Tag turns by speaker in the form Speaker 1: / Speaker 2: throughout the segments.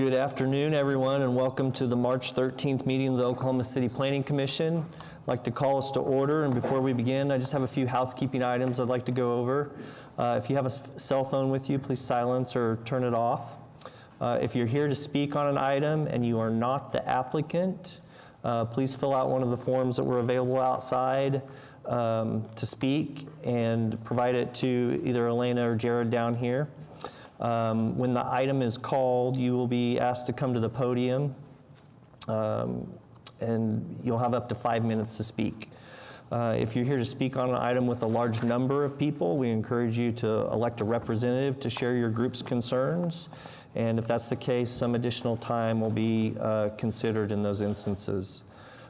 Speaker 1: Good afternoon, everyone, and welcome to the March 13th meeting of the Oklahoma City Planning Commission. I'd like to call us to order, and before we begin, I just have a few housekeeping items I'd like to go over. If you have a cell phone with you, please silence or turn it off. If you're here to speak on an item and you are not the applicant, please fill out one of the forms that were available outside to speak and provide it to either Elena or Jared down here. When the item is called, you will be asked to come to the podium, and you'll have up to 5 minutes to speak. If you're here to speak on an item with a large number of people, we encourage you to elect a representative to share your group's concerns. And if that's the case, some additional time will be considered in those instances.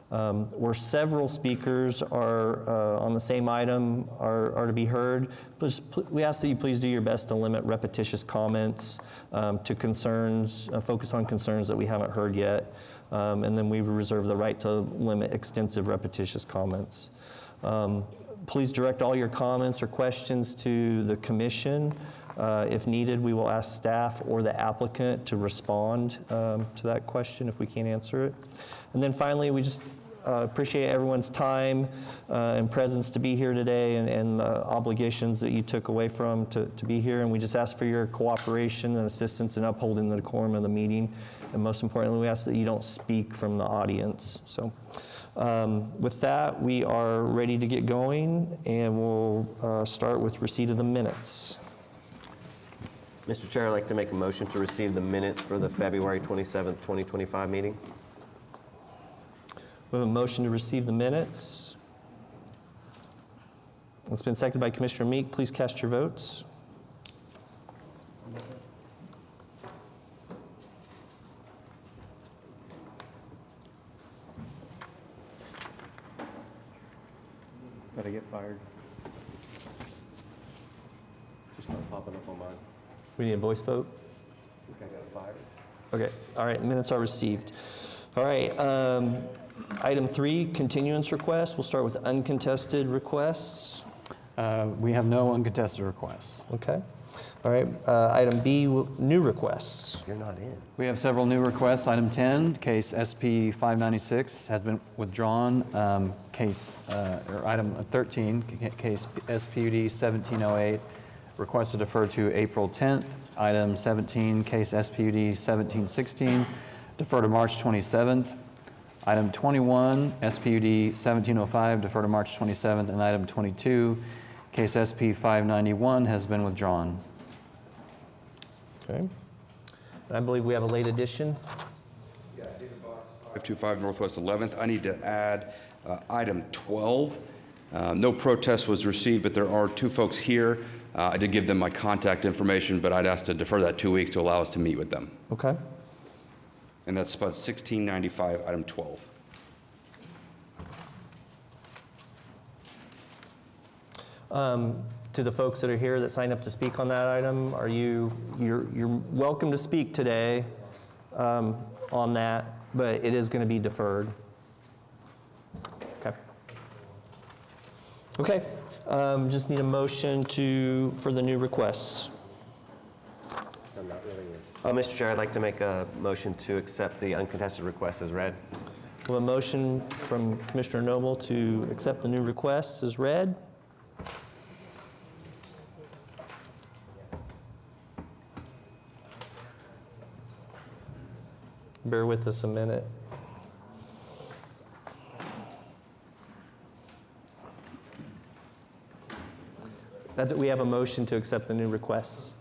Speaker 1: Where several speakers are on the same item are to be heard, we ask that you please do your best to limit repetitious comments to concerns, focus on concerns that we haven't heard yet, and then we reserve the right to limit extensive repetitious comments. Please direct all your comments or questions to the commission. If needed, we will ask staff or the applicant to respond to that question if we can't answer it. And then finally, we just appreciate everyone's time and presence to be here today and obligations that you took away from to be here. And we just ask for your cooperation and assistance in upholding the decorum of the meeting. And most importantly, we ask that you don't speak from the audience. So with that, we are ready to get going, and we'll start with receipt of the minutes.
Speaker 2: Mr. Chair, I'd like to make a motion to receive the minutes for the February 27th, 2025 meeting.
Speaker 1: We have a motion to receive the minutes. It's been seconded by Commissioner Meek. Please cast your votes.
Speaker 3: Did I get fired? Just not popping up on mine.
Speaker 1: We need a voice vote.
Speaker 3: I think I got fired.
Speaker 1: Okay, all right, minutes are received. All right, item 3, continuance request. We'll start with uncontested requests.
Speaker 3: We have no uncontested requests.
Speaker 1: Okay. All right, item B, new requests.
Speaker 2: You're not in.
Speaker 3: We have several new requests. Item 10, case SP 596 has been withdrawn. Item 13, case SPUD 1708, request to defer to April 10th. Item 17, case SPUD 1716, defer to March 27th. Item 21, SPUD 1705, defer to March 27th. And item 22, case SP 591 has been withdrawn.
Speaker 1: Okay. And I believe we have a late addition.
Speaker 4: Yeah, David Box, 525 Northwest 11th. I need to add item 12. No protest was received, but there are 2 folks here. I did give them my contact information, but I'd ask to defer that 2 weeks to allow us to meet with them.
Speaker 1: Okay.
Speaker 4: And that's spot 1695, item 12.
Speaker 1: To the folks that are here that signed up to speak on that item, you're welcome to speak today on that, but it is going to be deferred. Okay. Okay. Just need a motion for the new requests.
Speaker 2: I'm not really in. Mr. Chair, I'd like to make a motion to accept the uncontested request as read.
Speaker 1: We have a motion from Commissioner Noble to accept the new requests as read. Bear with us a minute. We have a motion to accept the new requests.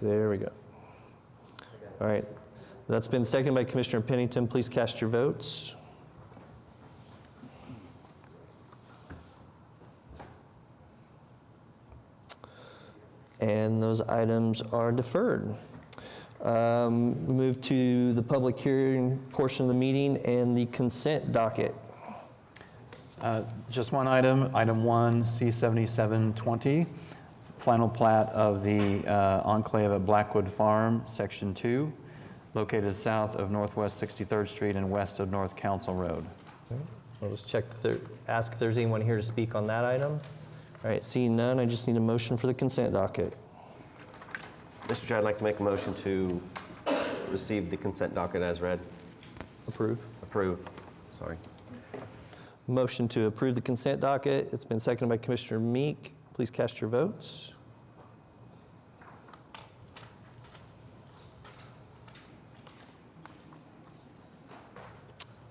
Speaker 1: There we go. All right. That's been seconded by Commissioner Pennington. Please cast your votes. And those items are deferred. We move to the public hearing portion of the meeting and the consent docket.
Speaker 3: Just one item, item 1, C7720, final plat of the enclave at Blackwood Farm, Section 2, located south of Northwest 63rd Street and west of North Council Road.
Speaker 1: I'll just check, ask if there's anyone here to speak on that item. All right, seeing none, I just need a motion for the consent docket.
Speaker 2: Mr. Chair, I'd like to make a motion to receive the consent docket as read.
Speaker 1: Approve.
Speaker 2: Approve, sorry.
Speaker 1: Motion to approve the consent docket. It's been seconded by Commissioner Meek. Please cast your votes.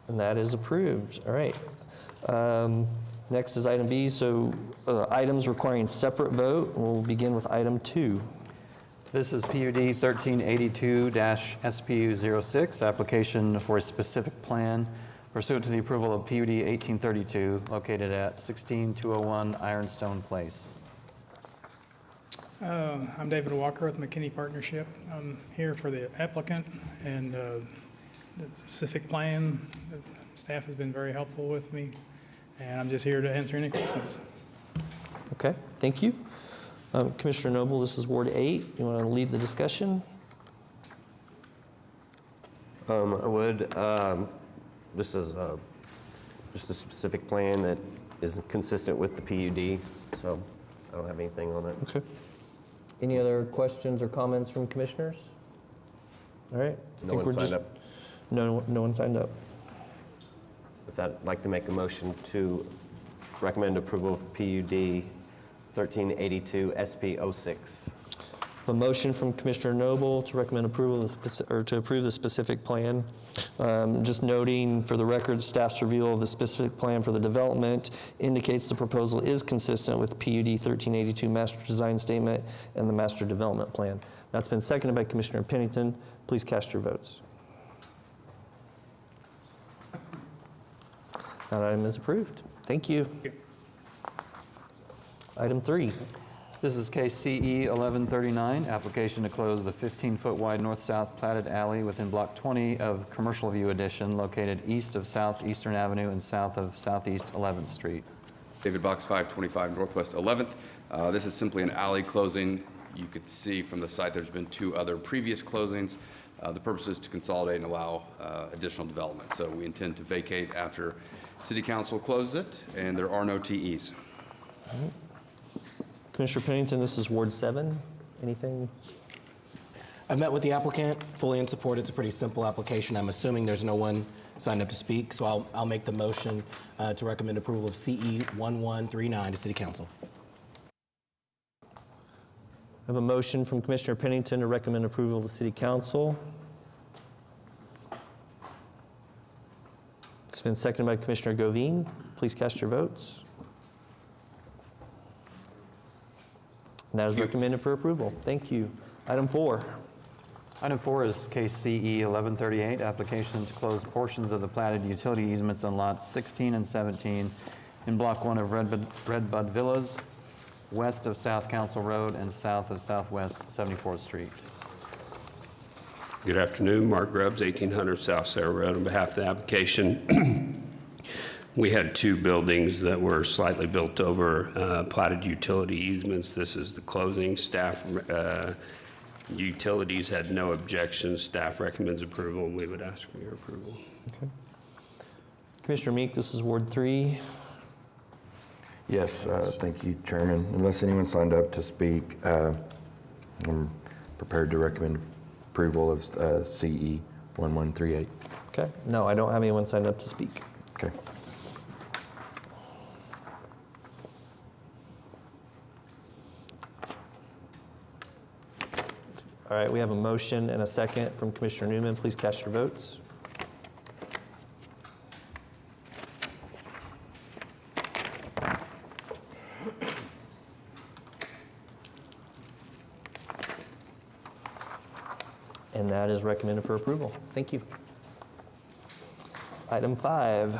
Speaker 1: And that is approved. All right. Next is item B. So items requiring separate vote. We'll begin with item 2.
Speaker 3: This is PUD 1382-SPU06, application for a specific plan pursuant to the approval of PUD 1832, located at 16201 Ironstone Place.
Speaker 5: I'm David Walker with McKinney Partnership. I'm here for the applicant and the specific plan. The staff has been very helpful with me, and I'm just here to answer any questions.
Speaker 1: Okay, thank you. Commissioner Noble, this is Ward 8. You want to lead the discussion?
Speaker 2: I would. This is just a specific plan that is consistent with the PUD, so I don't have anything on it.
Speaker 1: Okay. Any other questions or comments from commissioners? All right.
Speaker 2: No one signed up.
Speaker 1: No one signed up.
Speaker 2: With that, I'd like to make a motion to recommend approval of PUD 1382 SP06.
Speaker 1: A motion from Commissioner Noble to recommend approval of to approve the specific plan. Just noting for the record, staff's review of the specific plan for the development indicates the proposal is consistent with PUD 1382 Master Design Statement and the Master Development Plan. That's been seconded by Commissioner Pennington. Please cast your votes. That item is approved. Thank you. Item 3.
Speaker 3: This is case CE 1139, application to close the 15-foot wide north-south platted alley within Block 20 of Commercial View Addition, located east of Southeastern Avenue and south of Southeast 11th Street.
Speaker 4: David Box, 525 Northwest 11th. This is simply an alley closing. You could see from the site there's been 2 other previous closings. The purpose is to consolidate and allow additional development. So we intend to vacate after City Council closes it, and there are no TEs.
Speaker 1: Commissioner Pennington, this is Ward 7. Anything?
Speaker 6: I've met with the applicant, fully in support. It's a pretty simple application. I'm assuming there's no one signed up to speak, so I'll make the motion to recommend approval of CE 1139 to City Council.
Speaker 1: I have a motion from Commissioner Pennington to recommend approval to City Council. It's been seconded by Commissioner Govine. Please cast your votes. And that is recommended for approval. Thank you. Item 4.
Speaker 3: Item 4 is case CE 1138, application to close portions of the platted utility easements on lots 16 and 17 in Block 1 of Redbud Villas, west of South Council Road and south of Southwest 74th Street.
Speaker 7: Good afternoon, Mark Grubbs, 1800 South Sarah Road. On behalf of the application, we had 2 buildings that were slightly built over platted utility easements. This is the closing. Staff utilities had no objections. Staff recommends approval, and we would ask for your approval.
Speaker 1: Okay. Commissioner Meek, this is Ward 3.
Speaker 8: Yes, thank you, Chairman. Unless anyone signed up to speak, I'm prepared to recommend approval of CE 1138.
Speaker 1: Okay. No, I don't have anyone signed up to speak.
Speaker 8: Okay.
Speaker 1: All right, we have a motion and a second from Commissioner Newman. Please cast your votes. And that is recommended for approval. Thank you. Item 5.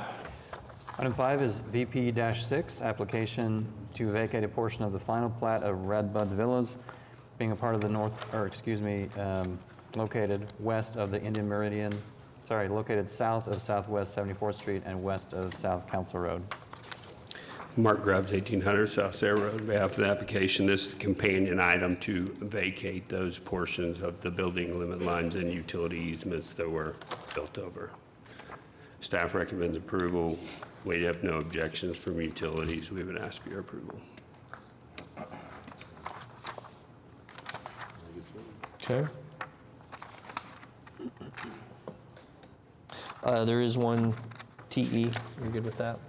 Speaker 3: Item 5 is VP-6, application to vacate a portion of the final plat of Redbud Villas, being a part of the located west of the Indian Meridian, located south of Southwest 74th Street and west of South Council Road.
Speaker 7: Mark Grubbs, 1800 South Sarah Road. On behalf of the application, this is a companion item to vacate those portions of the building limit lines and utility easements that were built over. Staff recommends approval. We have no objections from utilities. We would ask for your approval.
Speaker 1: Okay. There is one TE. You're good with that?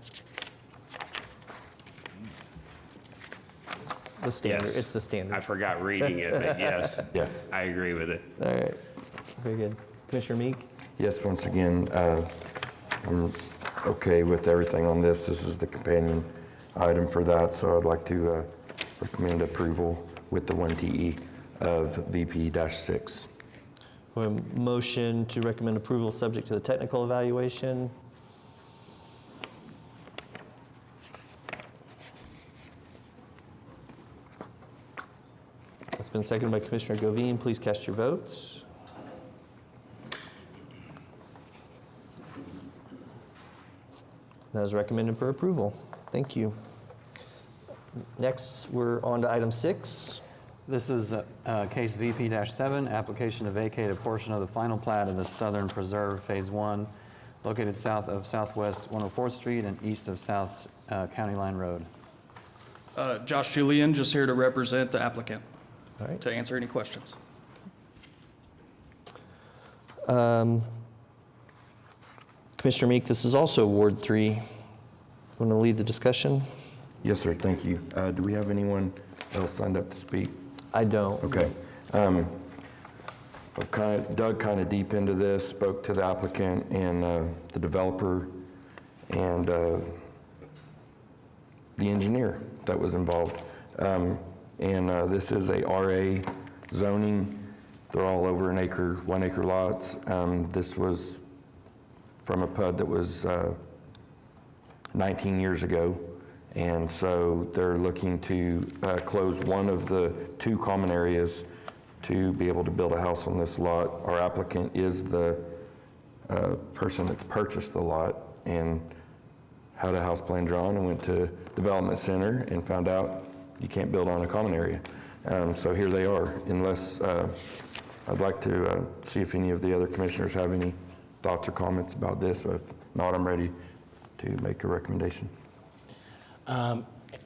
Speaker 1: The standard.
Speaker 7: Yes.
Speaker 1: It's the standard.
Speaker 7: I forgot reading it, but yes,
Speaker 8: Yeah.
Speaker 7: I agree with it.
Speaker 1: All right. Very good. Commissioner Meek?
Speaker 8: Yes, once again, I'm okay with everything on this. This is the companion item for that, so I'd like to recommend approval with the 1 TE of VP-6.
Speaker 1: We have a motion to recommend approval subject to the technical evaluation. It's been seconded by Commissioner Govine. Please cast your votes. That is recommended for approval. Thank you. Next, we're on to item 6.
Speaker 3: This is case VP-7, application to vacate a portion of the final plat of the Southern Preserve Phase 1, located south of Southwest 104th Street and east of South County Line Road.
Speaker 9: Josh Julian, just here to represent the applicant,
Speaker 1: All right.
Speaker 9: to answer any questions.
Speaker 1: Commissioner Meek, this is also Ward 3. Want to lead the discussion?
Speaker 8: Yes, sir, thank you. Do we have anyone else signed up to speak?
Speaker 1: I don't.
Speaker 8: Okay. I've dug kind of deep into this, spoke to the applicant and the developer and the engineer that was involved. This is a RA zoning. They're all over 1 acre lots. This was from a PUD that was 19 years ago. And so they're looking to close one of the 2 common areas to be able to build a house on this lot. Our applicant is the person that's purchased the lot and had a house plan drawn and went to Development Center and found out you can't build on a common area. So here they are. Unless, I'd like to see if any of the other commissioners have any thoughts or comments about this. But if not, I'm ready to make a recommendation.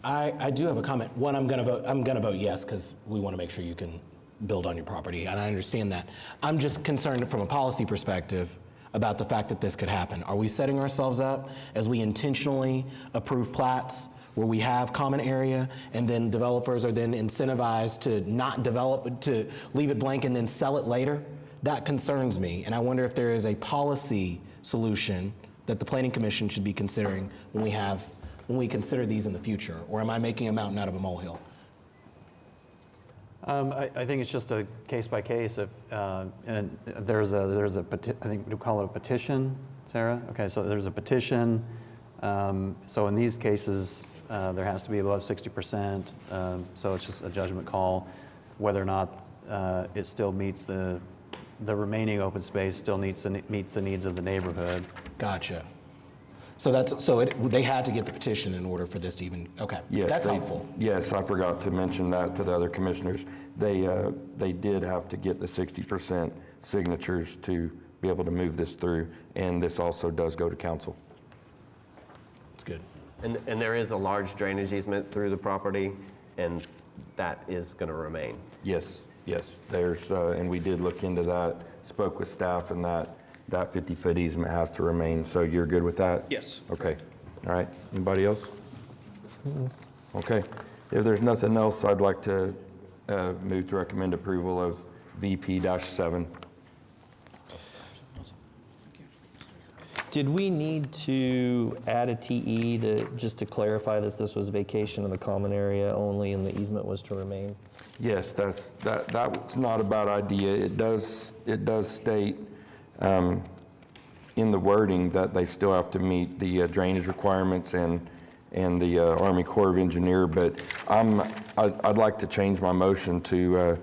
Speaker 6: I do have a comment. One, I'm going to vote yes because we want to make sure you can build on your property, and I understand that. I'm just concerned from a policy perspective about the fact that this could happen. Are we setting ourselves up as we intentionally approve plats where we have common area and then developers are then incentivized to not develop, to leave it blank and then sell it later? That concerns me, and I wonder if there is a policy solution that the Planning Commission should be considering when we consider these in the future, or am I making a mountain out of a molehill?
Speaker 3: I think it's just a case by case. And there's a I think we call it a petition, Sarah. Okay, so there's a petition. So in these cases, there has to be above 60%. So it's just a judgment call whether or not it still meets the remaining open space still meets the needs of the neighborhood.
Speaker 6: Gotcha. So they had to get the petition in order for this to even, okay.
Speaker 8: Yes,
Speaker 6: That's helpful.
Speaker 8: Yes, I forgot to mention that to the other commissioners. They did have to get the 60% signatures to be able to move this through, and this also does go to council.
Speaker 6: It's good.
Speaker 2: And there is a large drainage easement through the property, and that is going to remain.
Speaker 8: Yes, there's, and we did look into that, spoke with staff, and that 50-foot easement has to remain, so you're good with that?
Speaker 9: Yes.
Speaker 8: Okay, all right. Anybody else? Okay. If there's nothing else, I'd like to move to recommend approval of VP-7.
Speaker 1: Did we need to add a TE just to clarify that this was vacation of the common area only and the easement was to remain?
Speaker 8: Yes, that's not a bad idea. It does state in the wording that they still have to meet the drainage requirements and the Army Corps of Engineer, but I'd like to change my motion to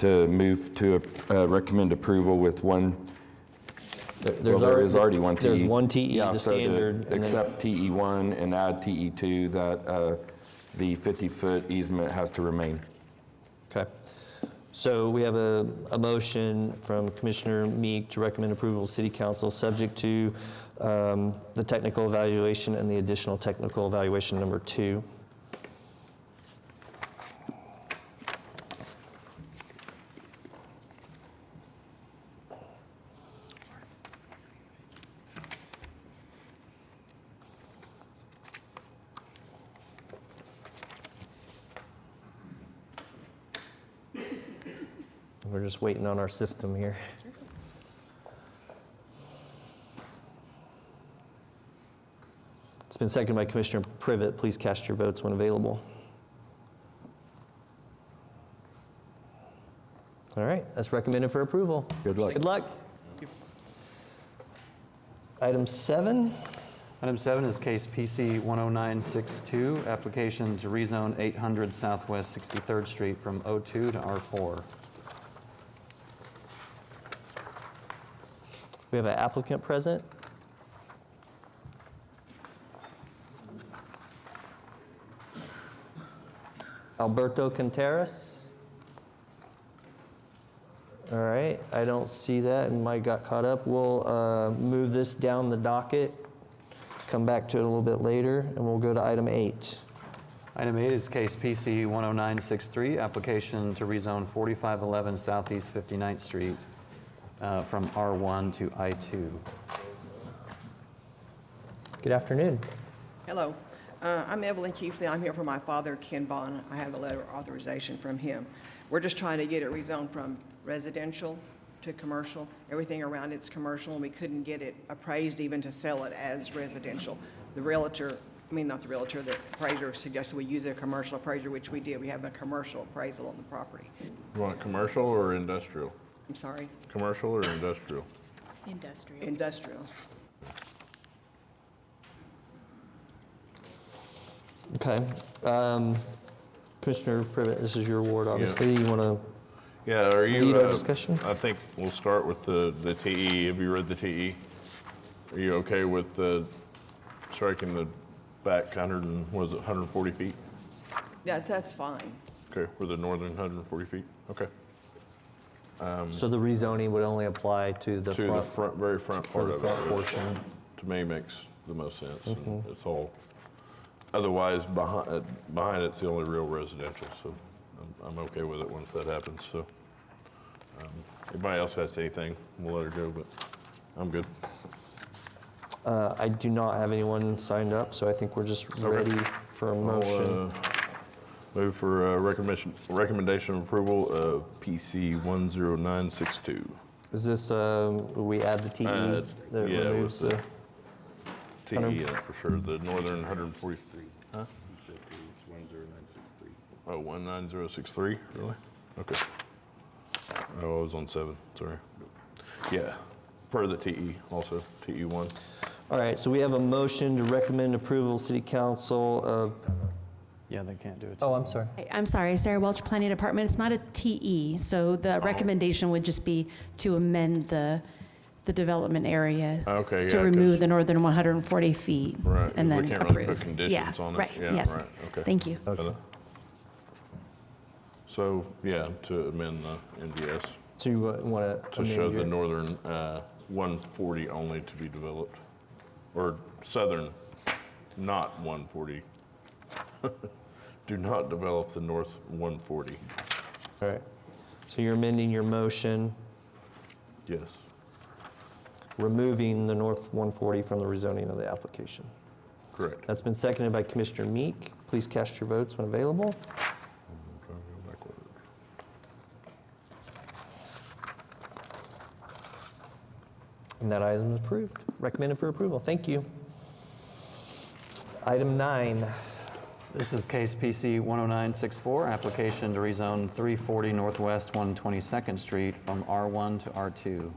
Speaker 8: move to recommend approval with one. There is already one TE.
Speaker 1: There's one TE,
Speaker 8: Yeah,
Speaker 1: the
Speaker 8: so to
Speaker 1: standard. and then-
Speaker 8: accept TE1 and add TE2 that the 50-foot easement has to remain.
Speaker 1: Okay. So we have a motion from Commissioner Meek to recommend approval of City Council, subject to the technical evaluation and the additional technical evaluation number 2. We're just waiting on our system here. It's been seconded by Commissioner Privet. Please cast your votes when available. All right, that's recommended for approval.
Speaker 8: Good luck.
Speaker 1: Good luck. Item 7.
Speaker 3: Item 7 is case PC 10962, application to rezone 800 Southwest 63rd Street from O2 to R4.
Speaker 1: We have an applicant present. Alberto Contreras. All right, I don't see that, and Mike got caught up. We'll move this down the docket, come back to it a little bit later, and we'll go to item 8.
Speaker 3: Item 8 is case PC 10963, application to rezone 4511 Southeast 59th Street from R1 to I2.
Speaker 1: Good afternoon.
Speaker 10: Hello. I'm Evelyn Keithley. I'm here for my father, Ken Bond. I have a letter of authorization from him. We're just trying to get it rezoned from residential to commercial. Everything around it's commercial, and we couldn't get it appraised even to sell it as residential. The realtor, not the realtor, the appraiser suggested we use a commercial appraiser, which we did. We have a commercial appraisal on the property.
Speaker 11: You want commercial or industrial?
Speaker 10: I'm sorry,
Speaker 11: Commercial or industrial?
Speaker 10: industrial.
Speaker 1: Okay. Commissioner Privet, this is your ward, obviously. You want to
Speaker 11: Yeah, are you?
Speaker 1: lead our discussion?
Speaker 11: I think we'll start with the TE. Have you read the TE? Are you okay with striking the back 140 feet?
Speaker 10: Yeah, that's fine.
Speaker 11: Okay, for the northern 140 feet? Okay.
Speaker 1: So the rezoning would only apply to the
Speaker 11: To the front, very front
Speaker 1: for
Speaker 11: part
Speaker 1: the
Speaker 11: of it.
Speaker 1: front
Speaker 11: which
Speaker 1: portion.
Speaker 11: To me makes the most sense. And it's all, otherwise, behind it's the only real residential, so I'm okay with it once that happens, so. Anybody else has anything, we'll let her go, but I'm good.
Speaker 1: I do not have anyone signed up, so I think we're just ready for a motion.
Speaker 11: Move for recommendation of approval of PC 10962.
Speaker 1: Is this, we add the TE that
Speaker 11: yeah,
Speaker 1: removes
Speaker 11: with
Speaker 1: the,
Speaker 11: TE in it for sure, the northern 143. Huh? Oh, 19063, really? Okay. Oh, I was on 7, sorry. Yeah, per the TE also, TE1.
Speaker 1: all right, so we have a motion to recommend approval, City Council of,
Speaker 3: Yeah, they can't do it.
Speaker 1: oh, I'm sorry.
Speaker 12: I'm sorry, Sarah Welch, Planning Department. It's not a TE, so the recommendation would just be to amend the development area
Speaker 11: Okay,
Speaker 12: to
Speaker 11: yeah,
Speaker 12: remove
Speaker 11: 'cause-
Speaker 12: the northern 140 feet.
Speaker 11: Right, 'cause
Speaker 12: And
Speaker 11: we
Speaker 12: then
Speaker 11: can't really
Speaker 12: approve.
Speaker 11: put conditions on it.
Speaker 12: Right,
Speaker 11: Yeah,
Speaker 12: yes.
Speaker 11: right, okay.
Speaker 12: Thank you.
Speaker 11: So, yeah, to amend the NDS,
Speaker 1: So you want to
Speaker 11: to show
Speaker 1: amend
Speaker 11: the
Speaker 1: your,
Speaker 11: northern 140 only to be developed, or southern, not 140. Do not develop the north 140.
Speaker 1: all right. So you're amending your motion,
Speaker 11: Yes.
Speaker 1: removing the north 140 from the rezoning of the application.
Speaker 11: Correct.
Speaker 1: That's been seconded by Commissioner Meek. Please cast your votes when available. And that item is approved, recommended for approval. Thank you. Item 9.
Speaker 3: This is case PC 10964, application to rezone 340 Northwest 122nd Street from R1 to R2.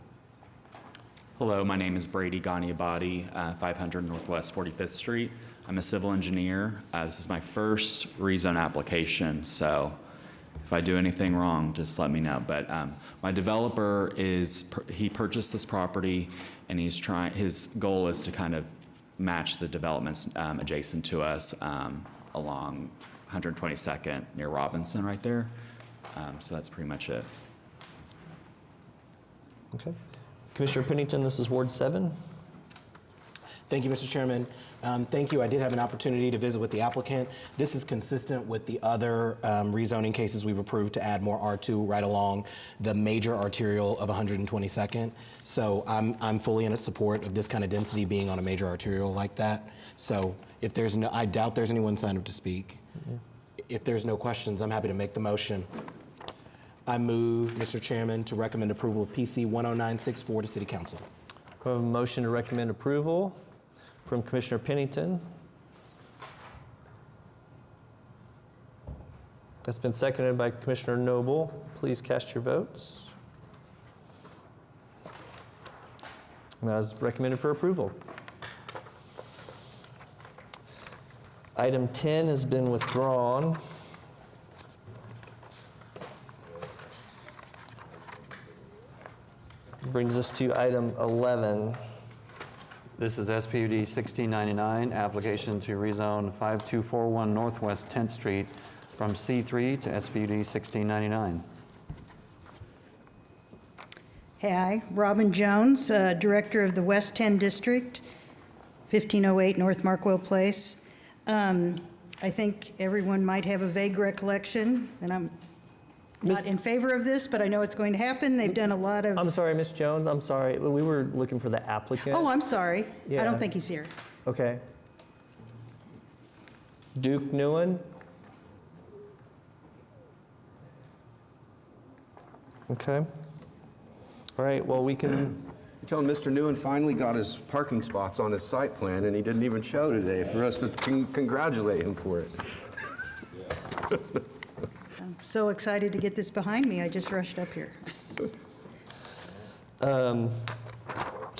Speaker 13: Hello, my name is Brady Ganiabadi, 500 Northwest 45th Street. I'm a civil engineer. This is my first rezone application, so if I do anything wrong, just let me know. But my developer he purchased this property, and his goal is to kind of match the developments adjacent to us along 122nd near Robinson right there. So that's pretty much it.
Speaker 1: Okay. Commissioner Pennington, this is Ward 7.
Speaker 6: Thank you, Mr. Chairman. Thank you. I did have an opportunity to visit with the applicant. This is consistent with the other rezoning cases we've approved to add more R2 right along the major arterial of 122nd. So I'm fully in support of this kind of density being on a major arterial like that. So if there's no, I doubt there's anyone signed up to speak. If there's no questions, I'm happy to make the motion. I move, Mr. Chairman, to recommend approval of PC 10964 to City Council.
Speaker 1: We have a motion to recommend approval from Commissioner Pennington. That's been seconded by Commissioner Noble. Please cast your votes. And that is recommended for approval. Item 10 has been withdrawn. Brings us to item 11.
Speaker 3: This is SPUD 1699, application to rezone 5241 Northwest 10th Street from C3 to SPUD 1699.
Speaker 14: Hi, Robin Jones, Director of the West 10 District, 1508 North Markwell Place. I think everyone might have a vague recollection, and I'm not in favor of this, but I know it's going to happen. They've done a lot of...
Speaker 1: I'm sorry, Ms. Jones, I'm sorry. We were looking for the applicant.
Speaker 14: Oh, I'm sorry. I
Speaker 1: Yeah.
Speaker 14: don't think he's here.
Speaker 1: Okay. Duke Nguyen? Okay. All right, well, we can,
Speaker 2: Telling Mr. Nguyen finally got his parking spots on his site plan, and he didn't even show today for us to congratulate him for it.
Speaker 14: I'm so excited to get this behind me. I just rushed up here.
Speaker 1: so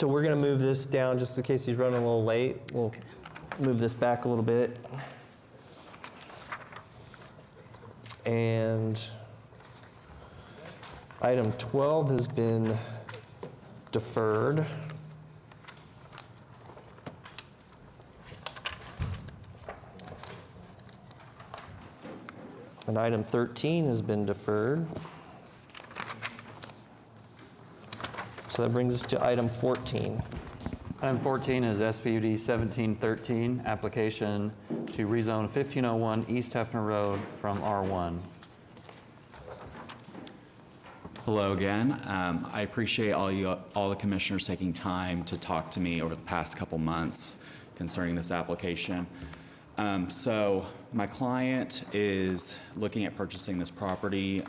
Speaker 1: we're going to move this down just in case he's running a little late. We'll move this back a little bit. And item 12 has been deferred. And item 13 has been deferred. So that brings us to item 14.
Speaker 3: Item 14 is SPUD 1713, application to rezone 1501 East Hefner Road from R1.
Speaker 13: Hello again. I appreciate all the commissioners taking time to talk to me over the past couple months concerning this application. So my client is looking at purchasing this property.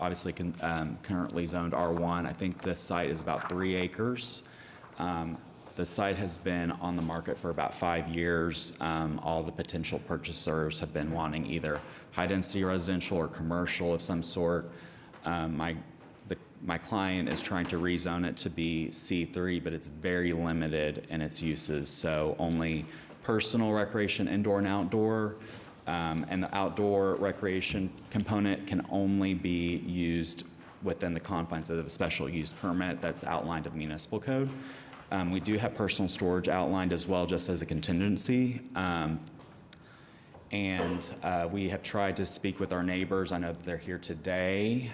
Speaker 13: Obviously currently zoned R1. I think this site is about 3 acres. The site has been on the market for about 5 years. All the potential purchasers have been wanting either high-density residential or commercial of some sort. My client is trying to rezone it to be C3, but it's very limited in its uses. So only personal recreation, indoor and outdoor, and the outdoor recreation component can only be used within the confines of a special use permit that's outlined in the municipal code. We do have personal storage outlined as well, just as a contingency. And we have tried to speak with our neighbors. I know that they're here today.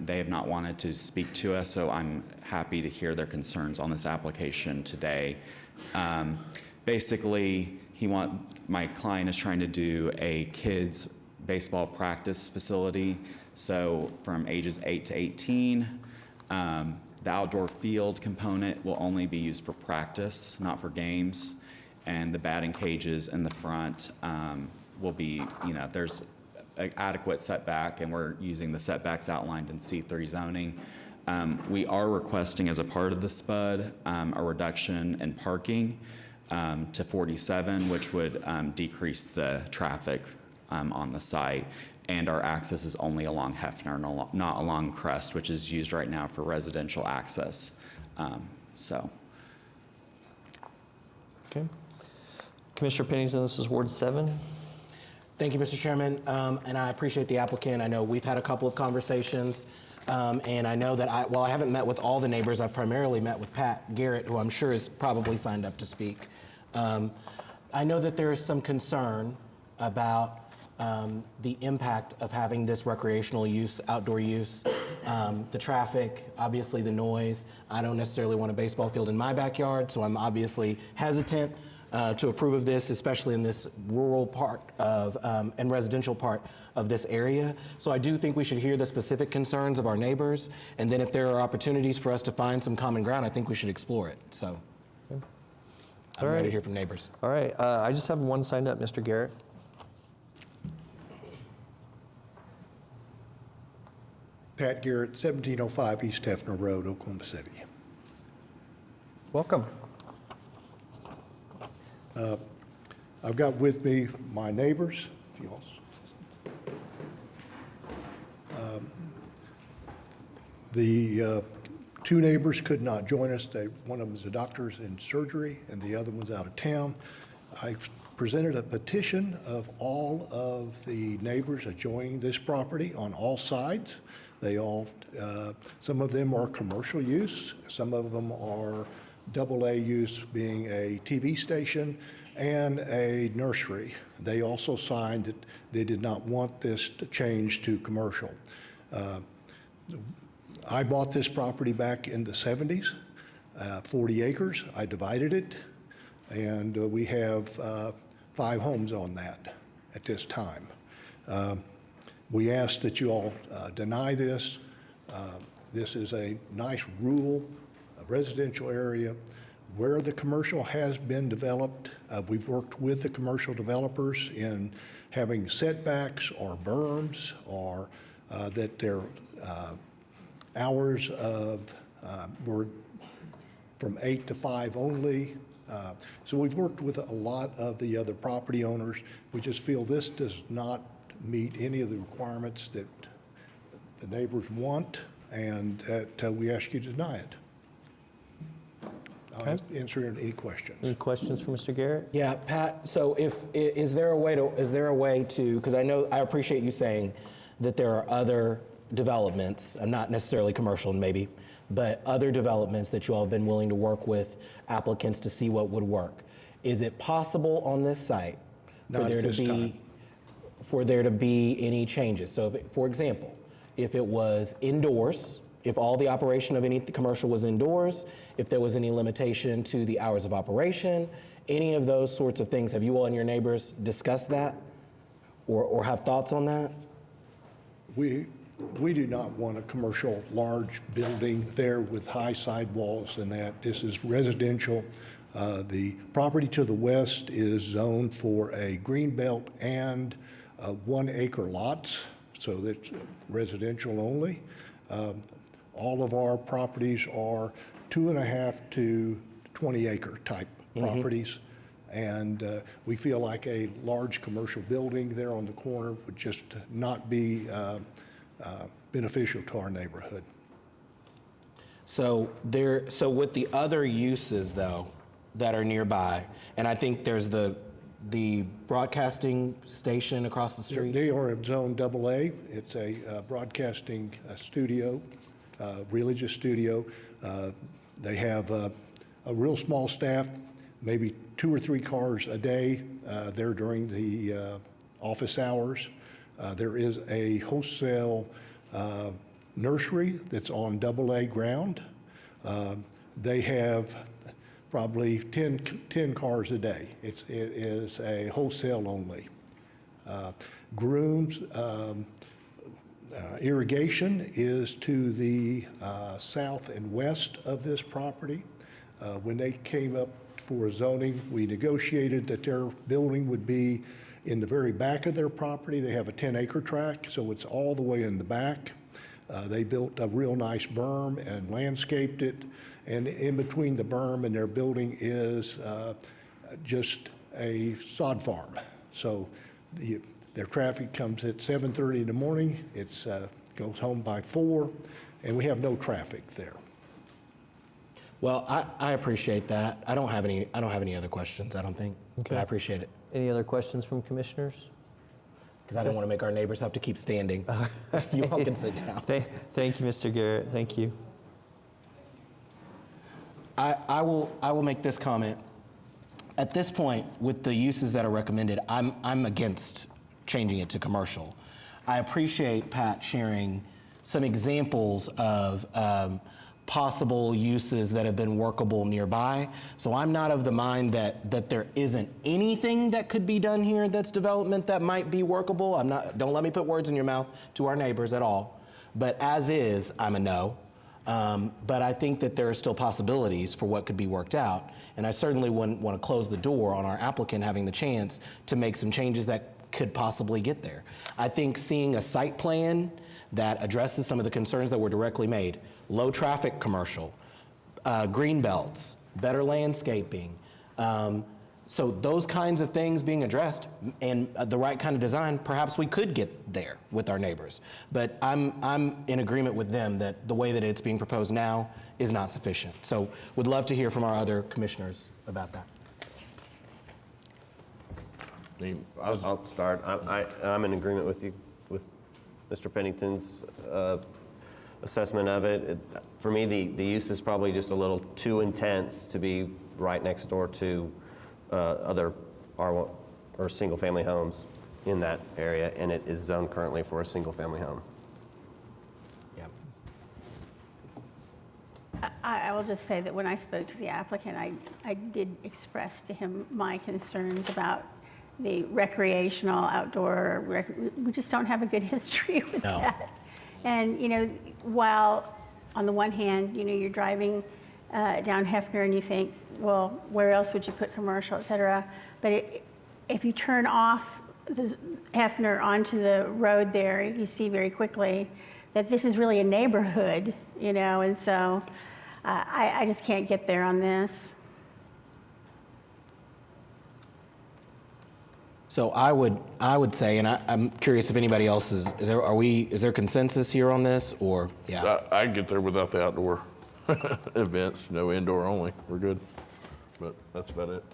Speaker 13: They have not wanted to speak to us, so I'm happy to hear their concerns on this application today. Basically, my client is trying to do a kids baseball practice facility, so from ages 8 to 18. The outdoor field component will only be used for practice, not for games, and the batting cages in the front will be, there's an adequate setback, and we're using the setbacks outlined in C3 zoning. We are requesting as a part of the SPUD a reduction in parking to 47, which would decrease the traffic on the site. And our access is only along Hefner, not along Crest, which is used right now for residential access.
Speaker 1: Okay. Commissioner Pennington, this is Ward 7.
Speaker 6: Thank you, Mr. Chairman, and I appreciate the applicant. I know we've had a couple of conversations, and I know that while I haven't met with all the neighbors, I've primarily met with Pat Garrett, who I'm sure is probably signed up to speak. I know that there is some concern about the impact of having this recreational use, outdoor use, the traffic, obviously the noise. I don't necessarily want a baseball field in my backyard, so I'm obviously hesitant to approve of this, especially in this rural part of and residential part of this area. So I do think we should hear the specific concerns of our neighbors, and then if there are opportunities for us to find some common ground, I think we should explore it. So I'm ready to hear from neighbors.
Speaker 1: All right, I just have one signed up, Mr. Garrett.
Speaker 15: Pat Garrett, 1705 East Hefner Road, Oklahoma City.
Speaker 1: Welcome.
Speaker 15: I've got with me my neighbors. If you all the two neighbors could not join us. One of them is a doctor's in surgery, and the other one's out of town. I presented a petition of all of the neighbors adjoining this property on all sides. They all, some of them are commercial use, some of them are AA use, being a TV station and a nursery. They also signed that they did not want this to change to commercial. I bought this property back in the 70s, 40 acres. I divided it, and we have 5 homes on that at this time. We ask that you all deny this. This is a nice rural residential area where the commercial has been developed. We've worked with the commercial developers in having setbacks or berms, or that their hours of were from 8 to 5 only. So we've worked with a lot of the other property owners. We just feel this does not meet any of the requirements that the neighbors want, and that we ask you to deny it. I'll answer any questions.
Speaker 1: Any questions for Mr. Garrett?
Speaker 6: Yeah, Pat, so is there a way to, because I appreciate you saying that there are other developments, not necessarily commercial maybe, but other developments that you all have been willing to work with applicants to see what would work. Is it possible on this site for there to be any changes? So for example, if it was indoors, if all the operation of any commercial was indoors, if there was any limitation to the hours of operation, any of those sorts of things, have you all and your neighbors discussed that or have thoughts on that?
Speaker 15: We do not want a commercial large building there with high sidewalls and that. This is residential. The property to the west is zoned for a green belt and 1 acre lots, so that's residential only. All of our properties are 2.5 to 20 acre type properties. And we feel like a large commercial building there on the corner would just not be beneficial to our neighborhood.
Speaker 6: So with the other uses though that are nearby, and I think there's the broadcasting station across the street.
Speaker 15: They are in zone AA. It's a broadcasting studio, religious studio. They have a real small staff, maybe 2 or 3 cars a day there during the office hours. There is a wholesale nursery that's on AA ground. They have probably 10 cars a day. It is a wholesale only. Grooms, irrigation is to the south and west of this property. When they came up for zoning, we negotiated that their building would be in the very back of their property. They have a 10-acre tract, so it's all the way in the back. They built a real nice berm and landscaped it, and in between the berm and their building is just a sod farm. So their traffic comes at 7:30 in the morning, it goes home by 4, and we have no traffic there.
Speaker 6: Well, I appreciate that. I don't have any other questions, I don't think.
Speaker 1: Okay.
Speaker 6: I appreciate it.
Speaker 1: Any other questions from commissioners?
Speaker 6: Because I don't want to make our neighbors have to keep standing. You all can sit down.
Speaker 1: Thank you, Mr. Garrett. Thank you.
Speaker 6: I will make this comment. At this point, with the uses that are recommended, I'm against changing it to commercial. I appreciate Pat sharing some examples of possible uses that have been workable nearby. So I'm not of the mind that there isn't anything that could be done here that's development that might be workable. Don't let me put words in your mouth to our neighbors at all. But as is, I'm a no. But I think that there are still possibilities for what could be worked out. And I certainly wouldn't want to close the door on our applicant having the chance to make some changes that could possibly get there. I think seeing a site plan that addresses some of the concerns that were directly made, low traffic commercial, green belts, better landscaping, so those kinds of things being addressed and the right kind of design, perhaps we could get there with our neighbors. But I'm in agreement with them that the way that it's being proposed now is not sufficient. So would love to hear from our other commissioners about that.
Speaker 2: I'll start. I'm in agreement with you, with Mr. Pennington's assessment of it. For me, the use is probably just a little too intense to be right next door to other R1 or single-family homes in that area, and it is zoned currently for a single-family home.
Speaker 16: I will just say that when I spoke to the applicant, I did express to him my concerns about the recreational outdoor, we just don't have a good history with that. And, you know, while on the one hand, you know, you're driving down Hefner and you think, well, where else would you put commercial, et cetera? But if you turn off the Hefner onto the road there, you see very quickly that this is really a neighborhood, you know, and so I just can't get there on this.
Speaker 6: So I would say, and I'm curious if anybody else is there consensus here on this, or yeah?
Speaker 11: I can get there without the outdoor events, no indoor only, we're good. But that's about it.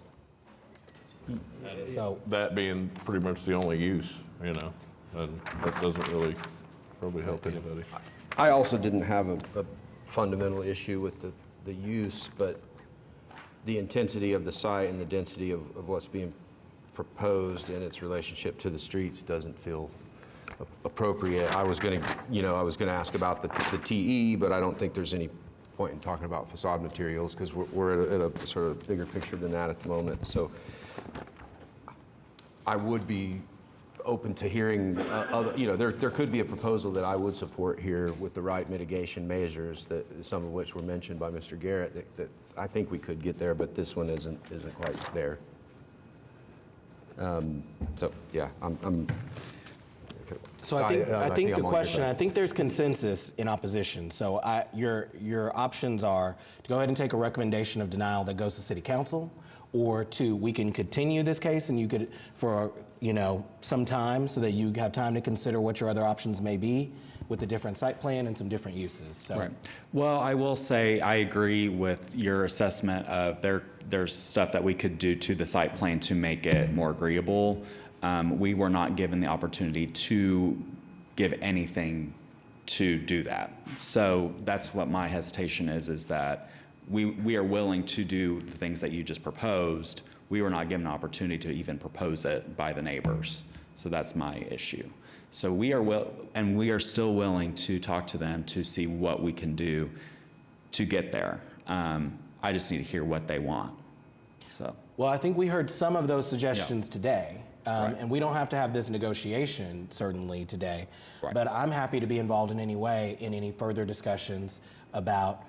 Speaker 6: So
Speaker 11: that being pretty much the only use, you know, and that doesn't really probably help anybody.
Speaker 17: I also didn't have a fundamental issue with the use, but the intensity of the site and the density of what's being proposed in its relationship to the streets doesn't feel appropriate. I was going to ask about the TE, but I don't think there's any point in talking about facade materials because we're at a sort of bigger picture than that at the moment. So I would be open to hearing, there could be a proposal that I would support here with the right mitigation measures, that some of which were mentioned by Mr. Garrett, that I think we could get there, but this one isn't quite there. So yeah, I'm
Speaker 6: So I think the question, I think there's consensus in opposition. So your options are to go ahead and take a recommendation of denial that goes to City Council, or we can continue this case and you could, for some time, so that you have time to consider what your other options may be with a different site plan and some different uses. So.
Speaker 13: Right. Well, I will say I agree with your assessment of there's stuff that we could do to the site plan to make it more agreeable. We were not given the opportunity to give anything to do that. So that's what my hesitation is that we are willing to do the things that you just proposed. We were not given an opportunity to even propose it by the neighbors. So that's my issue. So we are still willing to talk to them to see what we can do to get there. I just need to hear what they want. So.
Speaker 6: Well, I think we heard some of those suggestions today.
Speaker 13: Right.
Speaker 6: And we don't have to have this negotiation certainly today,
Speaker 13: right.
Speaker 6: But I'm happy to be involved in any way in any further discussions about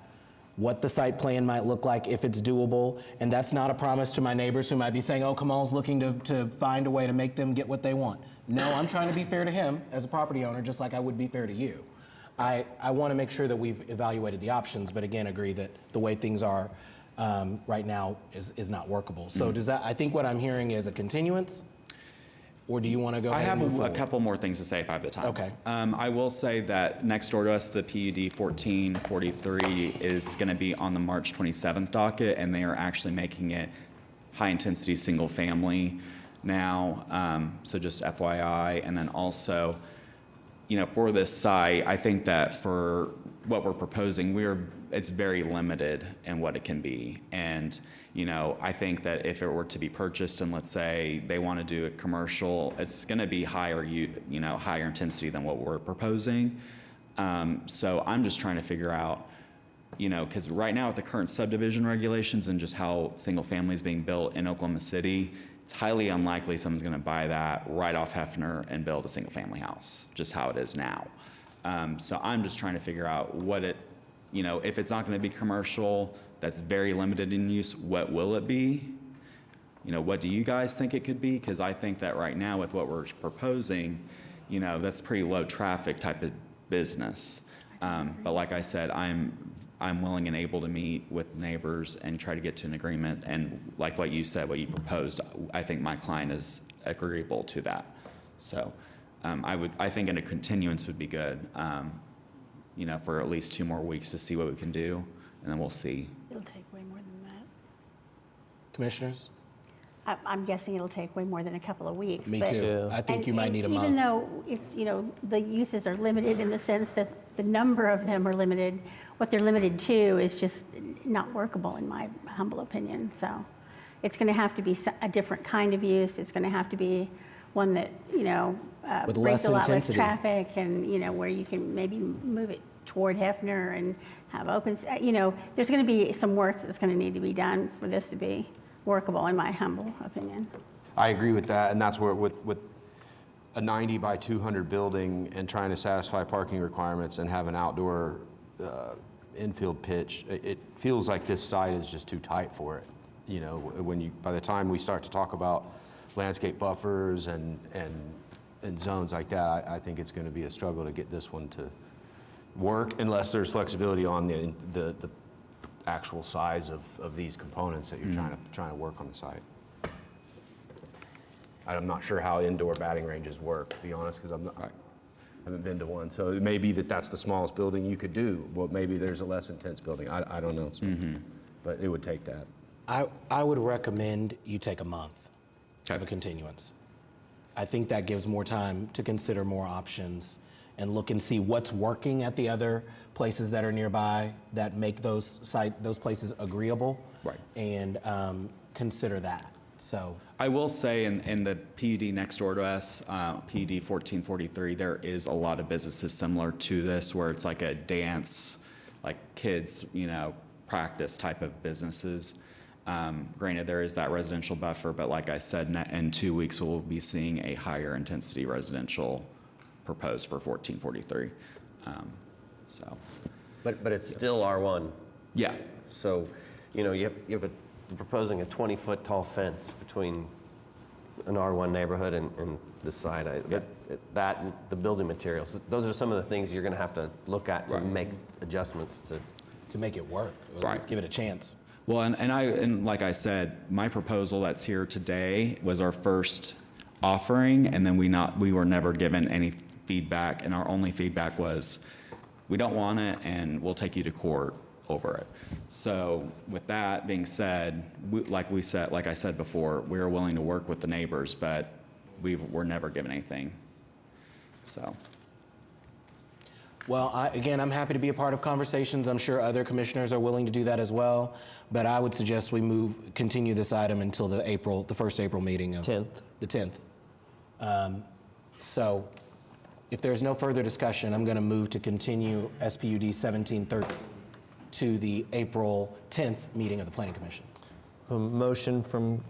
Speaker 6: what the site plan might look like if it's doable. And that's not a promise to my neighbors who might be saying, oh, Kamal's looking to find a way to make them get what they want. No, I'm trying to be fair to him as a property owner, just like I would be fair to you. I want to make sure that we've evaluated the options, but again, agree that the way things are right now is not workable. So does that, I think what I'm hearing is a continuance, or do you want to go
Speaker 13: I
Speaker 6: ahead and
Speaker 13: have
Speaker 6: move
Speaker 13: a
Speaker 6: forward?
Speaker 13: couple more things to say if I have the time.
Speaker 6: Okay.
Speaker 13: I will say that next door to us, the PUD 1443 is going to be on the March 27th docket, and they are actually making it high-intensity single-family now. So just FYI. And then also, you know, for this site, I think that for what we're proposing, it's very limited in what it can be. And, you know, I think that if it were to be purchased and let's say they want to do a commercial, it's going to be higher intensity than what we're proposing. So I'm just trying to figure out, you know, because right now with the current subdivision regulations and just how single family is being built in Oklahoma City, it's highly unlikely someone's going to buy that right off Hefner and build a single family house, just how it is now. So I'm just trying to figure out you know, if it's not going to be commercial, that's very limited in use, what will it be? You know, what do you guys think it could be? Because I think that right now with what we're proposing, you know, that's pretty low traffic type of business. But like I said, I'm willing and able to meet with neighbors and try to get to an agreement. And like what you said, what you proposed, I think my client is agreeable to that. So I think a continuance would be good, you know, for at least 2 more weeks to see what we can do, and then we'll see.
Speaker 16: It'll take way more than that.
Speaker 6: Commissioners?
Speaker 16: I'm guessing it'll take way more than a couple of weeks.
Speaker 6: Me
Speaker 16: but-
Speaker 6: too. I think you might need a month.
Speaker 16: Even though it's, you know, the uses are limited in the sense that the number of them are limited, what they're limited to is just not workable in my humble opinion. So it's going to have to be a different kind of use. It's going to have to be one that, you know,
Speaker 6: With
Speaker 16: brings
Speaker 6: less
Speaker 16: a lot
Speaker 6: intensity.
Speaker 16: less traffic and, you know, where you can maybe move it toward Hefner and have open, you know, there's going to be some work that's going to need to be done for this to be workable, in my humble opinion.
Speaker 17: I agree with that, and that's where with a 90 by 200 building and trying to satisfy parking requirements and have an outdoor infield pitch, it feels like this site is just too tight for it. You know, by the time we start to talk about landscape buffers and zones like that, I think it's going to be a struggle to get this one to work unless there's flexibility on the actual size of these components that you're trying to work on the site. I'm not sure how indoor batting ranges work, to be honest, because I haven't been to one. So it may be that that's the smallest building you could do. Well, maybe there's a less intense building. I don't know. So, but it would take that.
Speaker 6: I would recommend you take a month of a continuance. I think that gives more time to consider more options and look and see what's working at the other places that are nearby that make those places agreeable.
Speaker 13: Right.
Speaker 6: And consider that. So
Speaker 13: I will say in the PUD next door to us, PUD 1443, there is a lot of businesses similar to this where it's like a dance, like kids, you know, practice type of businesses. Granted, there is that residential buffer, but like I said, in 2 weeks, we'll be seeing a higher intensity residential proposed for 1443.
Speaker 2: But it's still R1.
Speaker 13: Yeah.
Speaker 2: So, you know, you're proposing a 20-foot tall fence between an R1 neighborhood and the site. That and the building materials, those are some of the things you're going to have to look at to make adjustments to
Speaker 6: make it work, or at least give it a chance.
Speaker 13: Well, and like I said, my proposal that's here today was our first offering, and then we were never given any feedback, and our only feedback was, we don't want it, and we'll take you to court over it. So with that being said, like I said before, we are willing to work with the neighbors, but we're never given anything. So.
Speaker 6: Well, again, I'm happy to be a part of conversations. I'm sure other commissioners are willing to do that as well. But I would suggest we continue this item until the first April meeting of
Speaker 1: 10th.
Speaker 6: The 10th. So if there's no further discussion, I'm going to move to continue SPUD 1713 to the April 10th meeting of the Planning Commission.
Speaker 1: A motion from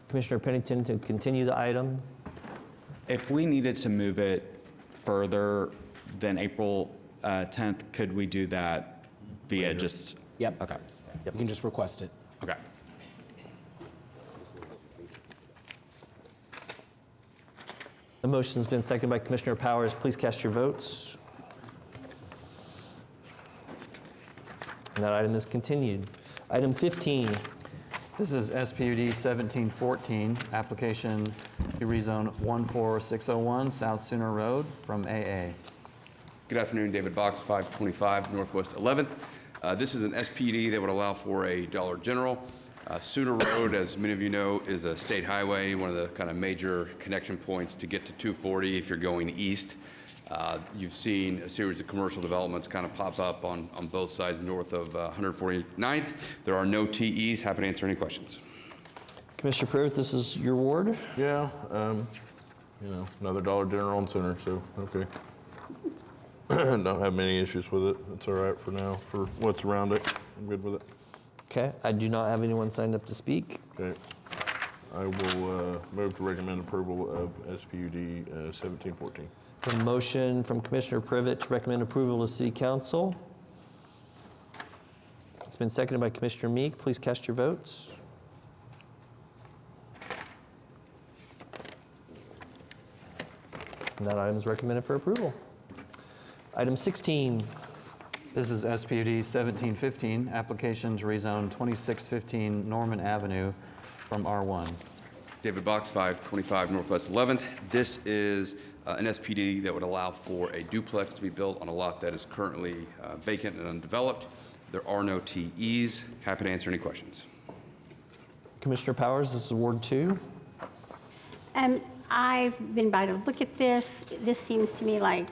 Speaker 1: Commissioner Pennington to continue the item.
Speaker 13: If we needed to move it further than April 10th, could we do that via just?
Speaker 6: Yep.
Speaker 13: Okay.
Speaker 6: You can just request it.
Speaker 13: Okay.
Speaker 1: The motion's been seconded by Commissioner Powers. Please cast your votes. And that item is continued. Item 15.
Speaker 3: This is SPUD 1714, application to rezone 14601 South Sooner Road from AA.
Speaker 4: Good afternoon, David Box, 525 Northwest 11th. This is an SPD that would allow for a Dollar General. Sooner Road, as many of you know, is a state highway, one of the kind of major connection points to get to 240 if you're going east. You've seen a series of commercial developments kind of pop up on both sides north of 149th. There are no TEs. Happy to answer any questions.
Speaker 1: Commissioner Privet, this is your ward.
Speaker 11: Yeah, you know, another Dollar General and Center, so, okay. Don't have many issues with it. It's all right for now, for what's around it. I'm good with it.
Speaker 1: Okay, I do not have anyone signed up to speak.
Speaker 11: Okay. I will move to recommend approval of SPUD 1714.
Speaker 1: A motion from Commissioner Privet to recommend approval to City Council. It's been seconded by Commissioner Meek. Please cast your votes. And that item is recommended for approval. Item 16.
Speaker 3: This is SPUD 1715, application to rezone 2615 Norman Avenue from R1.
Speaker 4: David Box, 525 Northwest 11th. This is an SPD that would allow for a duplex to be built on a lot that is currently vacant and undeveloped. There are no TEs. Happy to answer any questions.
Speaker 1: Commissioner Powers, this is Ward 2.
Speaker 16: I've been by to look at this. This seems to me like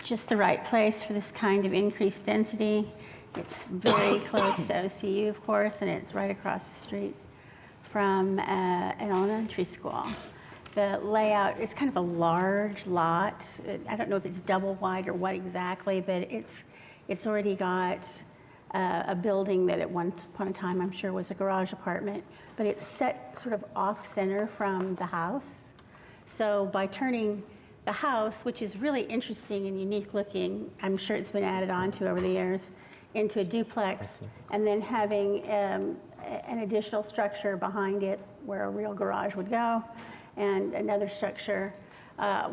Speaker 16: just the right place for this kind of increased density. It's very close to OCU, of course, and it's right across the street from an elementary school. The layout, it's kind of a large lot. I don't know if it's double wide or what exactly, but it's already got a building that at once upon a time I'm sure was a garage apartment, but it's set sort of off-center from the house. So by turning the house, which is really interesting and unique looking, I'm sure it's been added on to over the years, into a duplex, and then having an additional structure behind it where a real garage would go, and another structure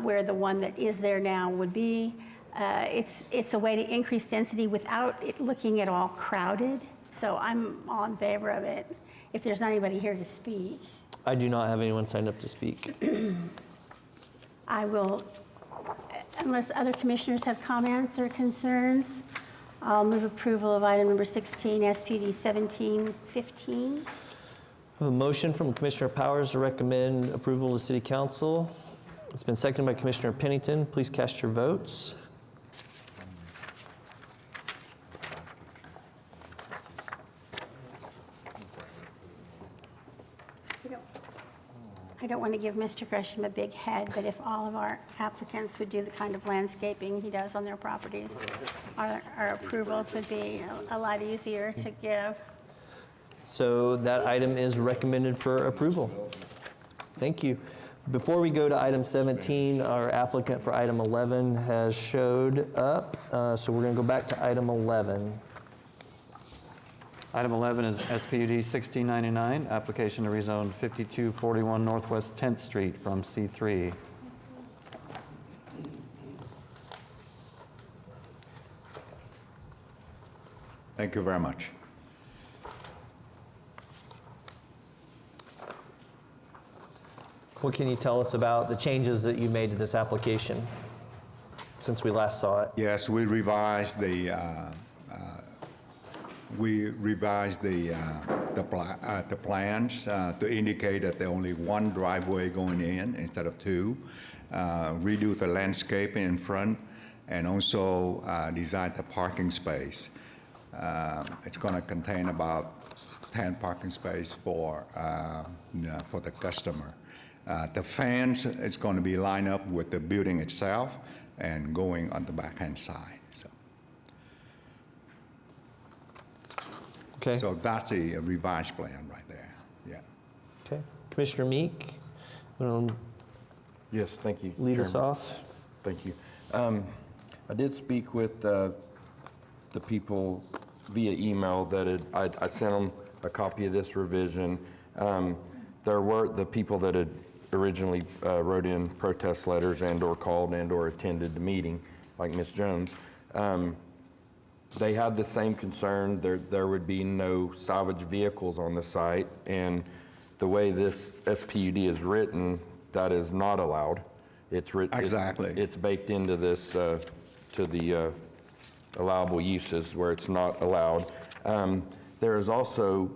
Speaker 16: where the one that is there now would be. It's a way to increase density without it looking at all crowded. So I'm all in favor of it. If there's not anybody here to speak.
Speaker 1: I do not have anyone signed up to speak.
Speaker 16: I will, unless other commissioners have comments or concerns, I'll move approval of item number 16, SPD 1715.
Speaker 1: I have a motion from Commissioner Powers to recommend approval to City Council. It's been seconded by Commissioner Pennington. Please cast your votes.
Speaker 16: I don't want to give Mr. Gresham a big head, but if all of our applicants would do the kind of landscaping he does on their properties, our approvals would be a lot easier to give.
Speaker 1: So that item is recommended for approval. Thank you. Before we go to item 17, our applicant for item 11 has showed up. So we're going to go back to item 11.
Speaker 3: Item 11 is SPUD 1699, application to rezone 5241 Northwest 10th Street from C3.
Speaker 18: Thank you very much.
Speaker 1: What can you tell us about the changes that you made to this application since we last saw it?
Speaker 18: Yes, we revised the plans to indicate that there only one driveway going in instead of two. Redo the landscaping in front, and also design the parking space. It's going to contain about 10 parking space for the customer. The fence is going to be lined up with the building itself and going on the backhand side.
Speaker 1: Okay.
Speaker 18: So that's a revised plan right there. Yeah.
Speaker 1: Okay. Commissioner Meek,
Speaker 8: Yes, thank you.
Speaker 1: lead us
Speaker 8: Chairman.
Speaker 1: off.
Speaker 8: Thank you. I did speak with the people via email that I sent them a copy of this revision. There were the people that had originally wrote in protest letters and/or called and/or attended the meeting, like Ms. Jones. they had the same concern. There would be no salvage vehicles on the site, and the way this SPUD is written, that is not allowed. It's written.
Speaker 18: Exactly.
Speaker 8: It's baked into this, to the allowable uses where it's not allowed. There is also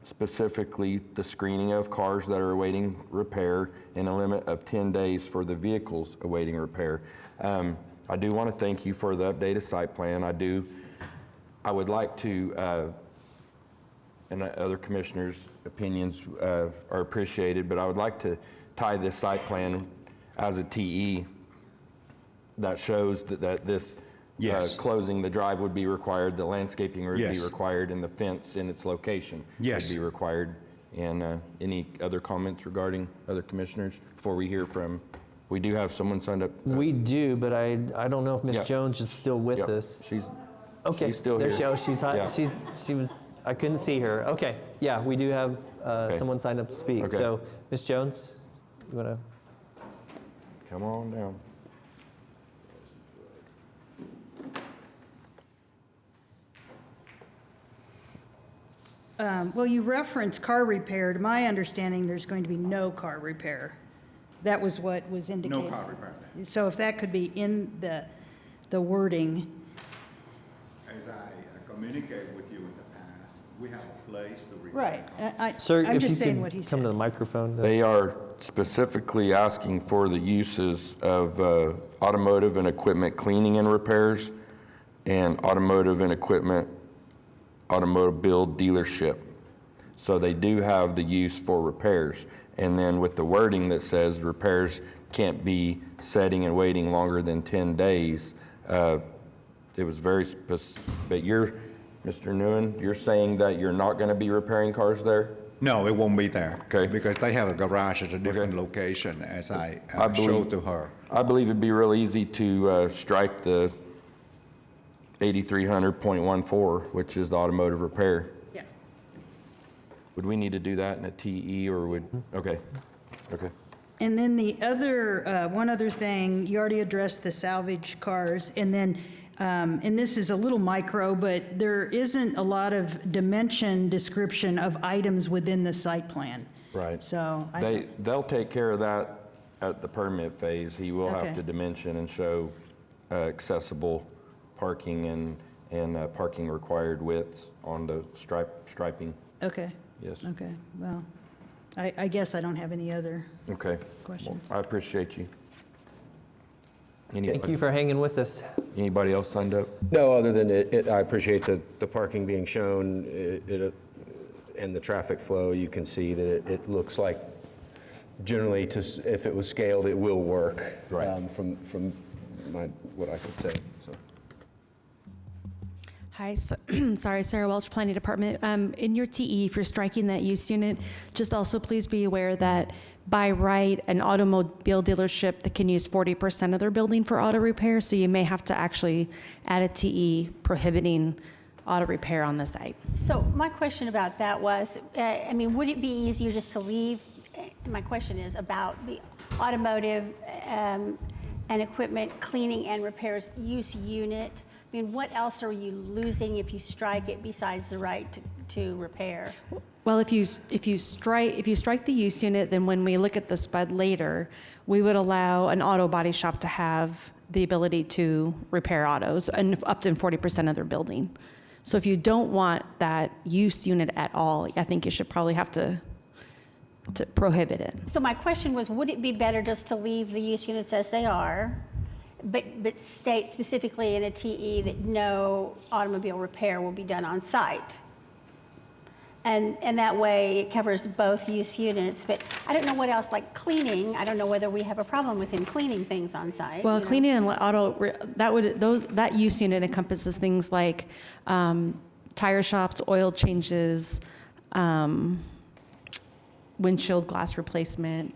Speaker 8: specifically the screening of cars that are awaiting repair and a limit of 10 days for the vehicles awaiting repair. I do want to thank you for the updated site plan. I would like to, and other commissioners' opinions are appreciated, but I would like to tie this site plan as a TE that shows that this
Speaker 18: Yes.
Speaker 8: closing the drive would be required, the landscaping would be
Speaker 18: Yes.
Speaker 8: required, and the fence in its location
Speaker 18: Yes.
Speaker 8: would be required. And any other comments regarding other commissioners before we hear from, we do have someone signed up.
Speaker 1: We do, but I don't know if Ms.
Speaker 8: Yeah.
Speaker 1: Jones is still with
Speaker 8: Yep.
Speaker 1: us.
Speaker 8: She's still
Speaker 1: there
Speaker 8: here.
Speaker 1: She's
Speaker 8: Yeah.
Speaker 1: she was, I couldn't see her. Okay, yeah, we do have someone signed up to speak.
Speaker 8: Okay.
Speaker 1: So, Ms. Jones, you want to?
Speaker 8: Come on down.
Speaker 14: Well, you referenced car repair. To my understanding, there's going to be no car repair. That was what was indicated.
Speaker 18: No car repair there.
Speaker 14: So if that could be in the wording.
Speaker 18: As I communicate with you in the past, we have a place to repair.
Speaker 14: Right.
Speaker 1: Sir,
Speaker 14: I'm
Speaker 1: if
Speaker 14: just
Speaker 1: you
Speaker 14: saying
Speaker 1: could
Speaker 14: what he
Speaker 1: come to
Speaker 14: said.
Speaker 1: the microphone.
Speaker 8: They are specifically asking for the uses of automotive and equipment cleaning and repairs and automotive and equipment automobile dealership. So they do have the use for repairs. And then with the wording that says repairs can't be setting and waiting longer than 10 days, it was very specific. But you're, Mr. Nguyen, you're saying that you're not going to be repairing cars there?
Speaker 18: No, it won't be there.
Speaker 8: Okay.
Speaker 18: Because they have a garage at a different location, as I
Speaker 8: believe-
Speaker 18: showed to her.
Speaker 8: I believe it'd be real easy to strike the 8300.14, which is the automotive repair.
Speaker 14: Yeah.
Speaker 8: Would we need to do that in a TE or would, okay, okay.
Speaker 14: And then the other, one other thing, you already addressed the salvage cars, and then, and this is a little micro, but there isn't a lot of dimension description of items within the site plan.
Speaker 8: Right.
Speaker 14: So
Speaker 8: They'll take care of that at the permit phase. He will have
Speaker 14: Okay.
Speaker 8: to dimension and show accessible parking and parking required widths on the striping.
Speaker 14: Okay.
Speaker 8: Yes.
Speaker 14: Okay, well, I guess I don't have any other
Speaker 8: Okay.
Speaker 14: questions.
Speaker 8: Well, I appreciate you.
Speaker 1: Thank you for hanging with us.
Speaker 8: Anybody else signed up?
Speaker 17: No, other than I appreciate the parking being shown and the traffic flow. You can see that it looks like generally, if it was scaled, it will work.
Speaker 8: Right.
Speaker 17: From what I could say, so.
Speaker 12: Hi, sorry, Sarah Welch, Planning Department. In your TE, if you're striking that use unit, just also please be aware that by right, an automobile dealership that can use 40% of their building for auto repair, so you may have to actually add a TE prohibiting auto repair on the site.
Speaker 16: So my question about that was, I mean, would it be easier just to leave? My question is about the automotive and equipment cleaning and repairs use unit. I mean, what else are you losing if you strike it besides the right to repair?
Speaker 12: Well, if you strike the use unit, then when we look at the SPUD later, we would allow an auto body shop to have the ability to repair autos and up to 40% of their building. So if you don't want that use unit at all, I think you should probably have to prohibit it.
Speaker 16: So my question was, would it be better just to leave the use units as they are, but state specifically in a TE that no automobile repair will be done on site? And that way it covers both use units, but I don't know what else, like cleaning, I don't know whether we have a problem with him cleaning things on site.
Speaker 12: Well,
Speaker 16: you know?
Speaker 12: cleaning and that use unit encompasses things like tire shops, oil changes, windshield glass replacement,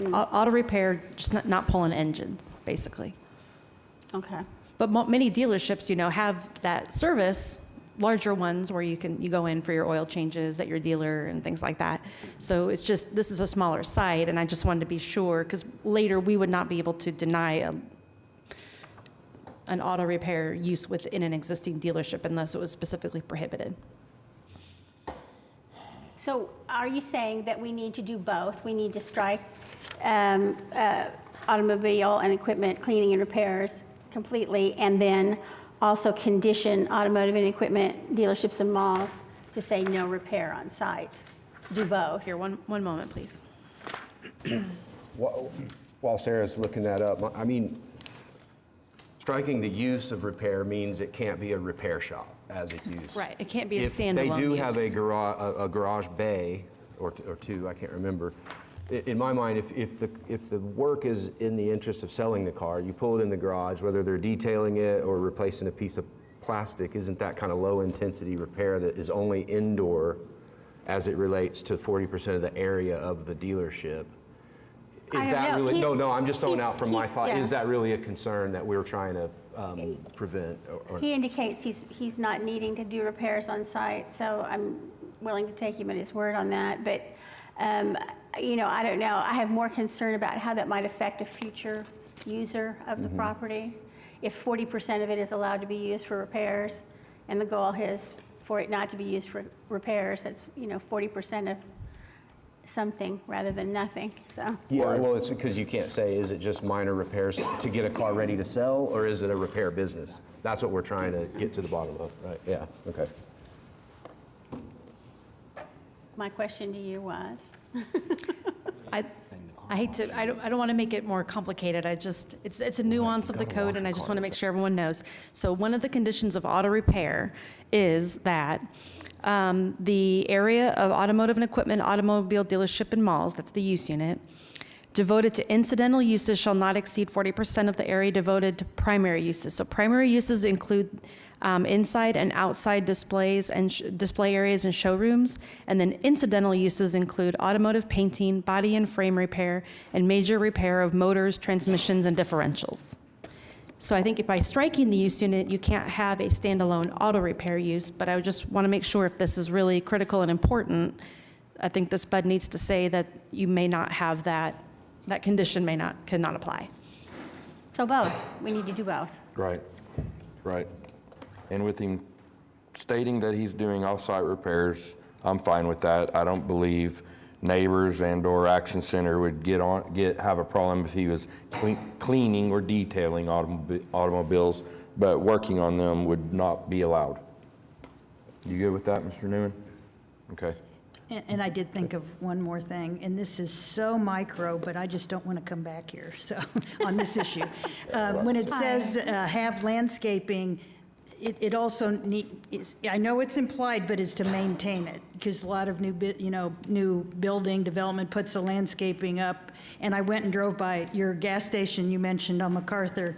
Speaker 12: auto repair, just not pulling engines, basically.
Speaker 16: Okay.
Speaker 12: But many dealerships, have that service, larger ones where you go in for your oil changes at your dealer and things like that. So it's just, this is a smaller site, and I just wanted to be sure, because later we would not be able to deny an auto repair use within an existing dealership unless it was specifically prohibited.
Speaker 16: So are you saying that we need to do both? We need to strike automobile and equipment cleaning and repairs completely, and then also condition automotive and equipment dealerships and malls to say no repair on site? Do both?
Speaker 12: Here, one moment, please.
Speaker 17: While Sarah's looking that up, I mean, striking the use of repair means it can't be a repair shop as a use.
Speaker 12: Right, it can't be a
Speaker 17: If
Speaker 12: standalone
Speaker 17: they do have
Speaker 12: use.
Speaker 17: a garage bay, or two, I can't remember, in my mind, if the work is in the interest of selling the car, you pull it in the garage, whether they're detailing it or replacing a piece of plastic, isn't that kind of low-intensity repair that is only indoor as it relates to 40% of the area of the dealership?
Speaker 16: I
Speaker 17: Is
Speaker 16: don't
Speaker 17: that
Speaker 16: know.
Speaker 17: really,
Speaker 16: He's-
Speaker 17: no, I'm just throwing
Speaker 16: he's-
Speaker 17: out from my
Speaker 16: he's-
Speaker 17: thought,
Speaker 16: yeah.
Speaker 17: is that really a concern that we're trying to prevent? Or-
Speaker 16: He indicates he's not needing to do repairs on site, so I'm willing to take him at his word on that. But, you know, I don't know. I have more concern about how that might affect a future user of the property. If 40% of it is allowed to be used for repairs, and the goal is for it not to be used for repairs, that's, you know, 40% of something rather than nothing, so.
Speaker 17: Yeah, well, it's because you can't say, is it just minor repairs to get a car ready to sell, or is it a repair business? That's what we're trying to get to the bottom of, right? Yeah, okay.
Speaker 16: My question to you was?
Speaker 12: I hate to, I don't want to make it more complicated. It's a nuance of the code, and I just want to make sure everyone knows. So one of the conditions of auto repair is that the area of automotive and equipment, automobile dealership and malls, that's the use unit, devoted to incidental uses shall not exceed 40% of the area devoted to primary uses. So primary uses include inside and outside displays and display areas and showrooms. And then incidental uses include automotive painting, body and frame repair, and major repair of motors, transmissions, and differentials. So I think by striking the use unit, you can't have a standalone auto repair use, but I would just want to make sure if this is really critical and important, I think this BUD needs to say that you may not have that condition cannot apply.
Speaker 16: So both, we need to do both.
Speaker 8: Right, right. And with him stating that he's doing off-site repairs, I'm fine with that. I don't believe Neighbors and/or Action Center would have a problem if he was cleaning or detailing automobiles, but working on them would not be allowed. You good with that, Mr. Newman? Okay.
Speaker 14: And I did think of one more thing, and this is so micro, but I just don't want to come back here, so, on this issue. When it says have landscaping, it also I know it's implied, but it's to maintain it, because a lot of new building development puts the landscaping up, and I went and drove by your gas station you mentioned on MacArthur.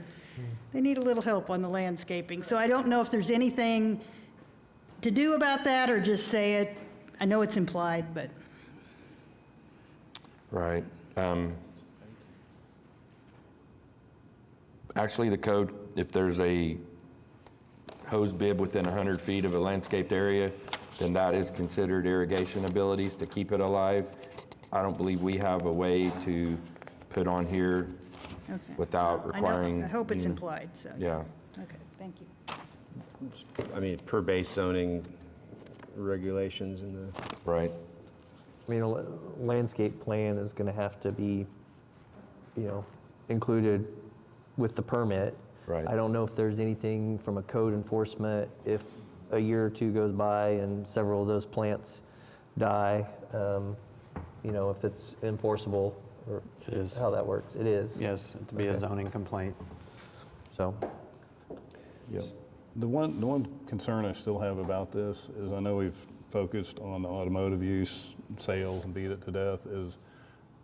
Speaker 14: They need a little help on the landscaping, so I don't know if there's anything to do about that, or just say it. I know it's implied, but.
Speaker 8: Right. Actually, the code, if there's a hose bib within 100 feet of a landscaped area, then that is considered irrigation abilities to keep it alive. I don't believe we have a way to put on here without requiring.
Speaker 14: I hope it's implied, so.
Speaker 8: Yeah.
Speaker 14: Okay, thank you.
Speaker 17: I mean, per base zoning regulations in the.
Speaker 8: Right.
Speaker 1: I mean, a landscape plan is going to have to be, included with the permit.
Speaker 8: Right.
Speaker 1: I don't know if there's anything from a code enforcement, if a year or two goes by and several of those plants die, if it's enforceable or
Speaker 3: It is.
Speaker 1: how that works. It is.
Speaker 3: Yes, to be a zoning complaint.
Speaker 1: So,
Speaker 11: Yep. The one concern I still have about this is I know we've focused on the automotive use, sales, and beat it to death, is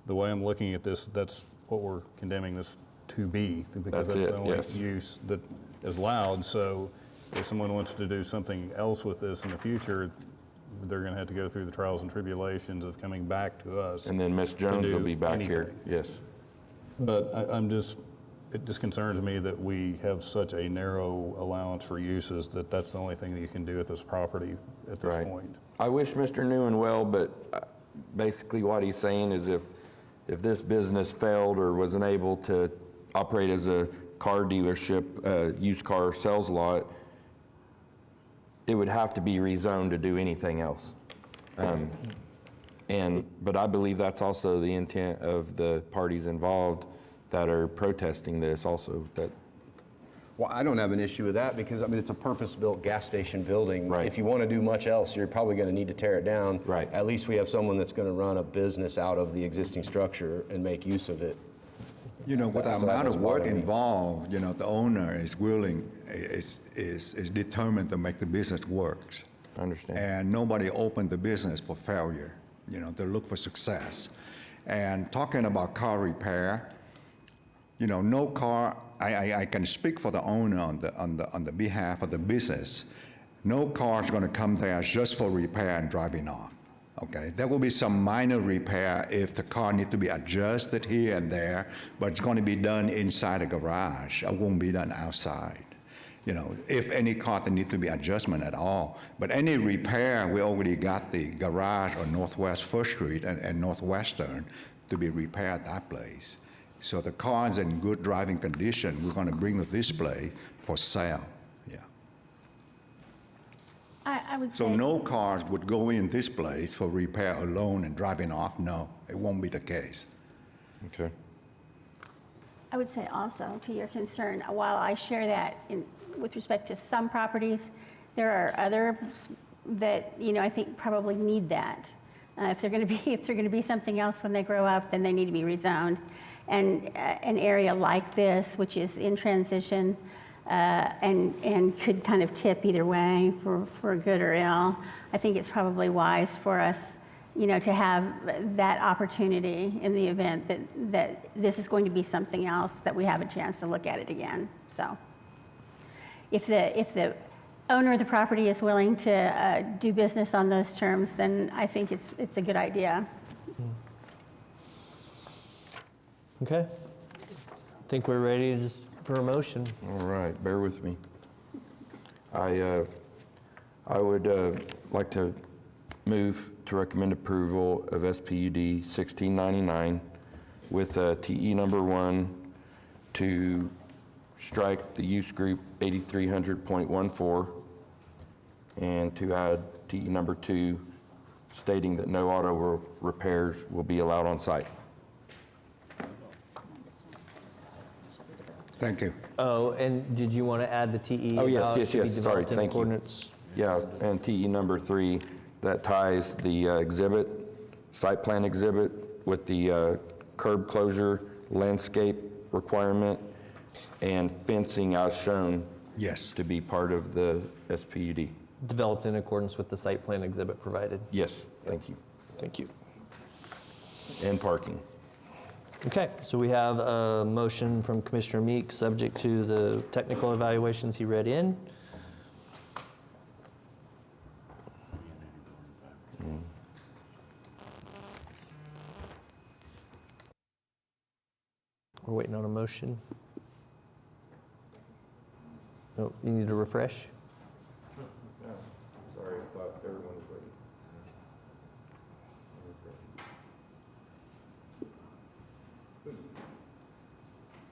Speaker 11: the way I'm looking at this, that's what we're condemning this to be, because
Speaker 8: That's
Speaker 11: that's
Speaker 8: it,
Speaker 11: the only
Speaker 8: yes.
Speaker 11: use that is allowed. So if someone wants to do something else with this in the future, they're going to have to go through the trials and tribulations of coming back to us.
Speaker 8: And then Ms.
Speaker 11: to
Speaker 8: Jones will
Speaker 11: do
Speaker 8: be back here.
Speaker 11: anything.
Speaker 8: Yes.
Speaker 11: But it just concerns me that we have such a narrow allowance for uses that that's the only thing that you can do with this property at this
Speaker 8: Right.
Speaker 11: point.
Speaker 8: I wish Mr. Newman well, but basically what he's saying is if this business failed or wasn't able to operate as a car dealership, used car sales lot, it would have to be rezoned to do anything else. But I believe that's also the intent of the parties involved that are protesting this also, that
Speaker 17: Well, I don't have an issue with that because, I mean, it's a purpose-built gas station building.
Speaker 8: Right.
Speaker 17: If you want to do much else, you're probably going to need to tear it down.
Speaker 8: Right.
Speaker 17: At least we have someone that's going to run a business out of the existing structure and make use of it.
Speaker 18: You know, with the
Speaker 17: So that
Speaker 18: amount of
Speaker 17: doesn't
Speaker 18: work
Speaker 17: bother me.
Speaker 18: involved, you know, the owner is willing, is determined to make the business work.
Speaker 8: I understand.
Speaker 18: And nobody opened the business for failure. You know, they look for success. And talking about car repair, you know, no car, I can speak for the owner on the behalf of the business. No car is going to come there just for repair and driving off. Okay, there will be some minor repair if the car need to be adjusted here and there, but it's going to be done inside the garage. It won't be done outside. You know, if any car that need to be adjustment at all. But any repair, we already got the garage on Northwest First Street and Northwestern to be repaired that place. So the car's in good driving condition. We're going to bring the display for sale. Yeah.
Speaker 16: I would
Speaker 18: So
Speaker 16: say,
Speaker 18: no cars would go in this place for repair alone and driving off? No, it won't be the case.
Speaker 8: Okay.
Speaker 16: I would say also to your concern, while I share that with respect to some properties, there are others that, you know, I think probably need that. If they're going to be something else when they grow up, then they need to be rezoned. And an area like this, which is in transition, and could kind of tip either way for good or ill, I think it's probably wise for us, you know, to have that opportunity in the event that this is going to be something else, that we have a chance to look at it again. So if the owner of the property is willing to do business on those terms, then I think it's a good idea.
Speaker 1: Okay. I think we're ready for a motion.
Speaker 8: All right, bear with me. I would like to move to recommend approval of SPUD 1699 with TE number 1 to strike the use group 8300.14 and to add TE number 2 stating that no auto repairs will be allowed on site.
Speaker 18: Thank you.
Speaker 1: Oh, and did you want to add the TE?
Speaker 8: Oh, yes,
Speaker 1: about
Speaker 8: yes,
Speaker 1: to be
Speaker 8: yes, sorry,
Speaker 1: developed in
Speaker 8: thank you.
Speaker 1: accordance?
Speaker 8: Yeah, and TE number 3, that ties the exhibit, site plan exhibit with the curb closure, landscape requirement, and fencing as shown.
Speaker 18: Yes.
Speaker 8: To be part of the SPUD.
Speaker 1: Developed in accordance with the site plan exhibit provided.
Speaker 8: Yes, thank you.
Speaker 1: Thank you.
Speaker 8: And parking.
Speaker 1: Okay, so we have a motion from Commissioner Meek, subject to the technical evaluations he read in. We're waiting on a motion. Oh, you need to refresh?
Speaker 8: Sorry, I thought everyone was ready.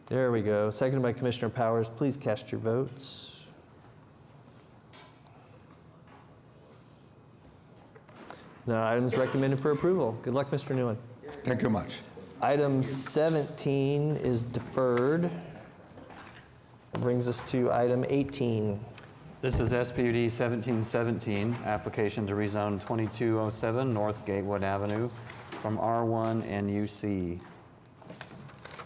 Speaker 1: There we go. Seconded by Commissioner Powers. Please cast your votes. The item is recommended for approval. Good luck, Mr. Nguyen.
Speaker 18: Thank you much.
Speaker 1: Item 17 is deferred. That brings us to item 18.
Speaker 3: This is SPUD 1717, application to rezone 2207 North Gatewood Avenue from R1 and UC.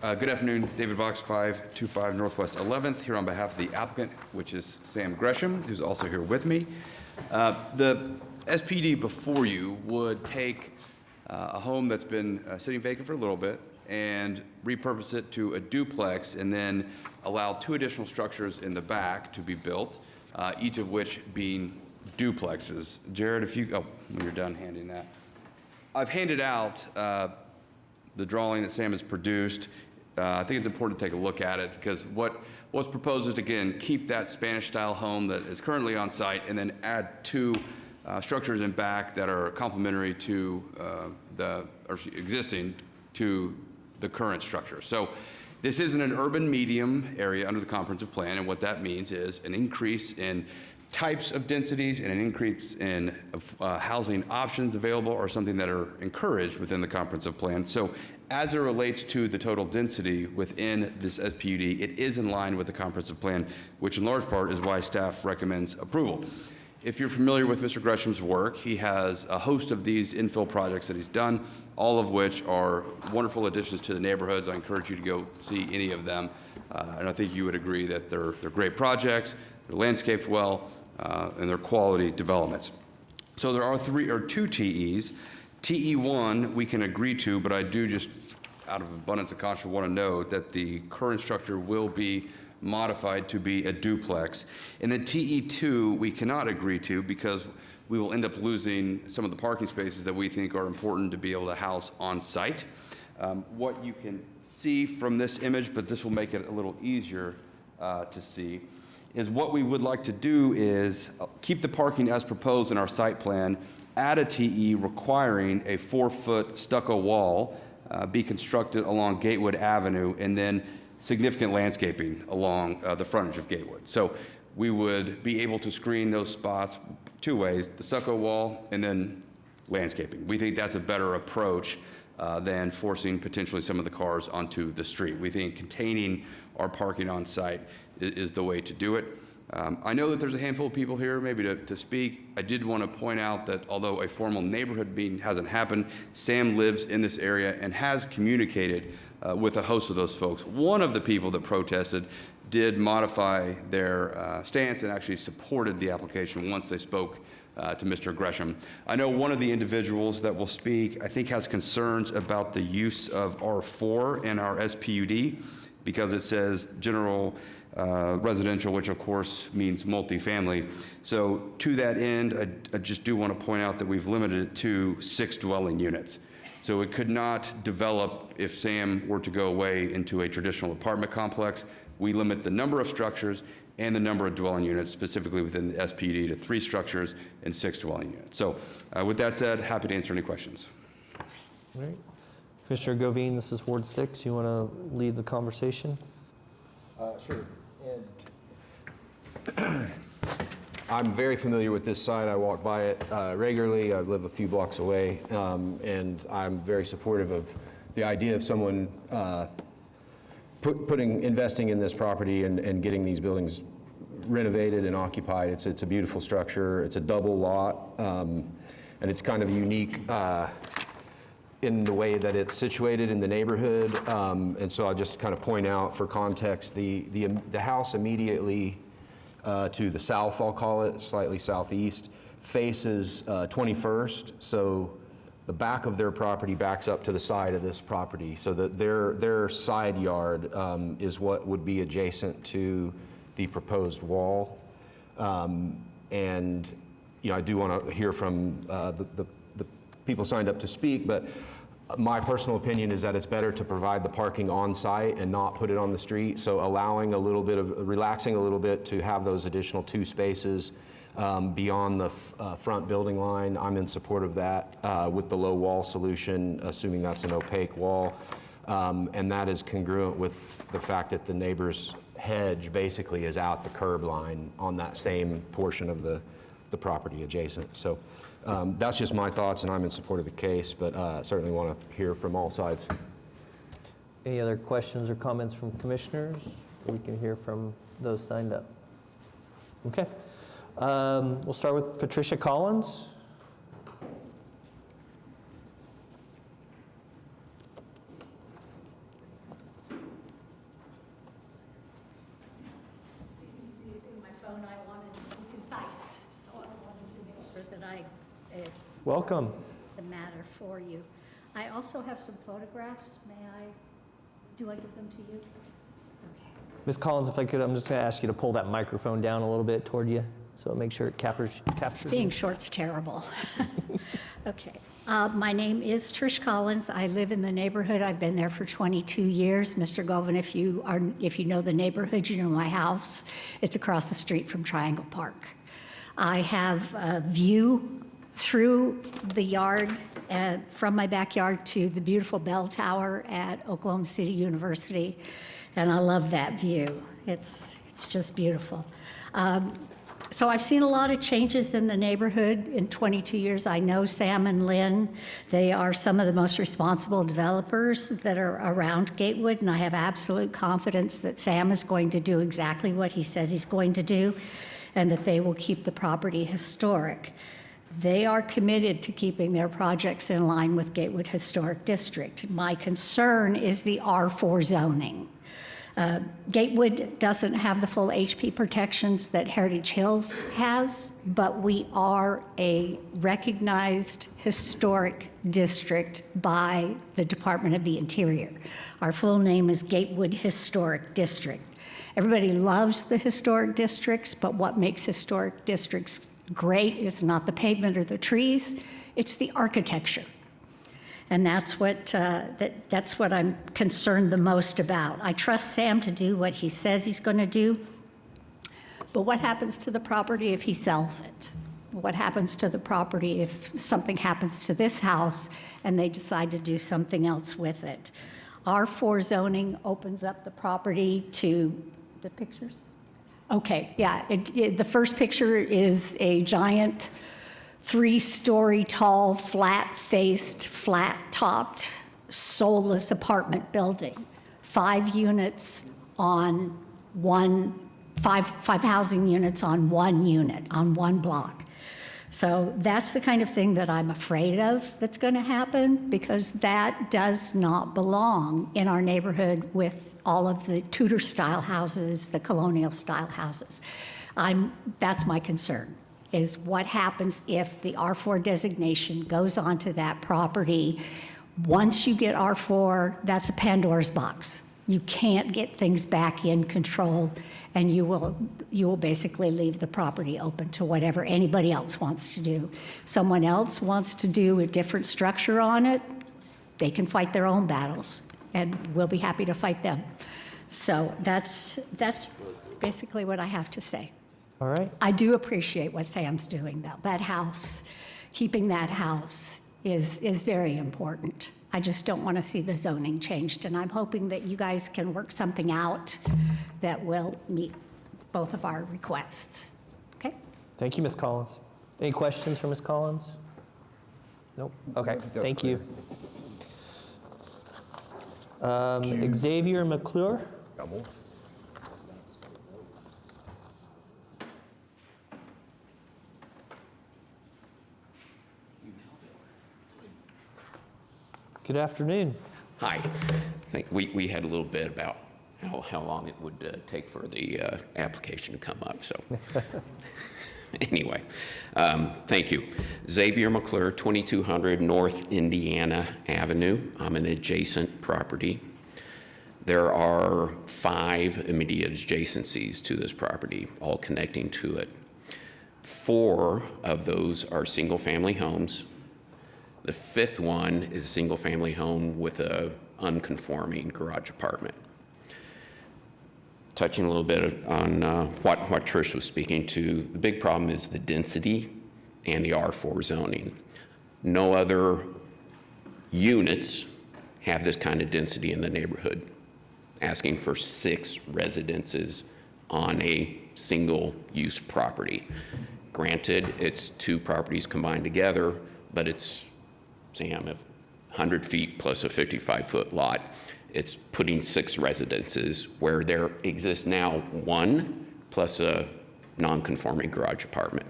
Speaker 4: Good afternoon, David Box, 525 Northwest 11th, here on behalf of the applicant, which is Sam Gresham, who's also here with me. The SPD before you would take a home that's been sitting vacant for a little bit and repurpose it to a duplex and then allow 2 additional structures in the back to be built, each of which being duplexes. Jared, if you, when you're done handing that. I've handed out the drawing that Sam has produced. I think it's important to take a look at it because what was proposed is, again, keep that Spanish-style home that is currently on site and then add 2 structures in back that are complementary to existing to the current structure. So
Speaker 7: This isn't an urban medium area under the comprehensive plan, and what that means is an increase in types of densities and an increase in housing options available are something that are encouraged within the comprehensive plan. So as it relates to the total density within this SPUD, it is in line with the comprehensive plan, which in large part is why staff recommends approval. If you're familiar with Mr. Gresham's work, he has a host of these infill projects that he's done, all of which are wonderful additions to the neighborhoods. I encourage you to go see any of them. And I think you would agree that they're great projects, they're landscaped well, and they're quality developments. So there are two TEs. TE1 we can agree to, but I do just, out of abundance of caution, want to note that the current structure will be modified to be a duplex. And then TE2 we cannot agree to because we will end up losing some of the parking spaces that we think are important to be able to house on site. What you can see from this image, but this will make it a little easier to see, is what we would like to do is keep the parking as proposed in our site plan, add a TE requiring a 4-foot stucco wall be constructed along Gatewood Avenue, and then significant landscaping along the frontage of Gatewood. So we would be able to screen those spots two ways, the stucco wall and then landscaping. We think that's a better approach than forcing potentially some of the cars onto the street. We think containing our parking on site is the way to do it. I know that there's a handful of people here maybe to speak. I did want to point out that although a formal neighborhood meeting hasn't happened, Sam lives in this area and has communicated with a host of those folks. One of the people that protested did modify their stance and actually supported the application once they spoke to Mr. Gresham. I know one of the individuals that will speak, I think, has concerns about the use of R4 in our SPUD because it says general residential, which of course means multifamily. So to that end, I just do want to point out that we've limited it to 6 dwelling units. So it could not develop if Sam were to go away into a traditional apartment complex. We limit the number of structures and the number of dwelling units specifically within the SPUD to 3 structures and 6 dwelling units. So with that said, happy to answer any questions.
Speaker 1: All right. Commissioner Govine, this is Ward 6. You want to lead the conversation?
Speaker 17: Sure. And I'm very familiar with this site. I walk by it regularly. I live a few blocks away, and I'm very supportive of the idea of someone investing in this property and getting these buildings renovated and occupied. It's a beautiful structure. It's a double lot, and it's kind of unique in the way that it's situated in the neighborhood. And so I'll just kind of point out for context, the house immediately to the south, I'll call it, slightly southeast, faces 21st. So the back of their property backs up to the side of this property. So that their side yard is what would be adjacent to the proposed wall. And I do want to hear from the people signed up to speak, but my personal opinion is that it's better to provide the parking on site and not put it on the street. So allowing a little bit of, relaxing a little bit to have those additional 2 spaces beyond the front building line, I'm in support of that with the low wall solution, assuming that's an opaque wall. And that is congruent with the fact that the neighbor's hedge basically is out the curb line on that same portion of the property adjacent. So that's just my thoughts, and I'm in support of the case, but certainly want to hear from all sides.
Speaker 1: Any other questions or comments from commissioners? We can hear from those signed up. Okay. We'll start with Patricia Collins. Welcome.
Speaker 19: The matter for you. I also have some photographs. Do I give them to you? Okay.
Speaker 1: Ms. Collins, if I could, I'm just going to ask you to pull that microphone down a little bit toward you so it makes sure it captures
Speaker 19: Being
Speaker 1: you.
Speaker 19: short's terrible. Okay. My name is Trish Collins. I live in the neighborhood. I've been there for 22 years. Mr. Govan, if you know the neighborhood, you know my house. It's across the street from Triangle Park. I have a view through the yard and from my backyard to the beautiful bell tower at Oklahoma City University, and I love that view. It's just beautiful. So I've seen a lot of changes in the neighborhood in 22 years. I know Sam and Lynn. They are some of the most responsible developers that are around Gatewood, and I have absolute confidence that Sam is going to do exactly what he says he's going to do, and that they will keep the property historic. They are committed to keeping their projects in line with Gatewood Historic District. My concern is the R4 zoning. Gatewood doesn't have the full HP protections that Heritage Hills has, but we are a recognized historic district by the Department of the Interior. Our full name is Gatewood Historic District. Everybody loves the historic districts, but what makes historic districts great is not the pavement or the trees, it's the architecture. And that's what I'm concerned the most about. I trust Sam to do what he says he's going to do, but what happens to the property if he sells it? What happens to the property if something happens to this house and they decide to do something else with it? R4 zoning opens up the property to the pictures. Okay, yeah, the first picture is a giant 3-story tall, flat-faced, flat-topped, soulless apartment building. 5 units on one, five housing units on one unit, on one block. So that's the kind of thing that I'm afraid of that's going to happen, because that does not belong in our neighborhood with all of the Tudor-style houses, the colonial-style houses. That's my concern, is what happens if the R4 designation goes onto that property. Once you get R4, that's a Pandora's box. You can't get things back in control, and you will basically leave the property open to whatever anybody else wants to do. Someone else wants to do a different structure on it, they can fight their own battles, and we'll be happy to fight them. So that's basically what I have to say.
Speaker 1: All right.
Speaker 19: I do appreciate what Sam's doing, though. That house, keeping that house is very important. I just don't want to see the zoning changed, and I'm hoping that you guys can work something out that will meet both of our requests. Okay?
Speaker 1: Thank you, Ms. Collins. Any questions for Ms. Collins? Nope. Okay, thank you. Xavier McClure? Good afternoon.
Speaker 20: Hi. I think we had a little bit about how long it would take for the application to come up, so. Anyway, thank you. Xavier McClure, 2200 North Indiana Avenue. I'm an adjacent property. There are 5 immediate adjacencies to this property, all connecting to it. 4 of those are single-family homes. The 5th one is a single-family home with a unconforming garage apartment. Touching a little bit on what Trish was speaking to, the big problem is the density and the R4 zoning. No other units have this kind of density in the neighborhood, asking for 6 residences on a single-use property. Granted, it's 2 properties combined together, but it's, Sam, 100 feet plus a 55-foot lot. It's putting 6 residences where there exists now 1 plus a non-conforming garage apartment.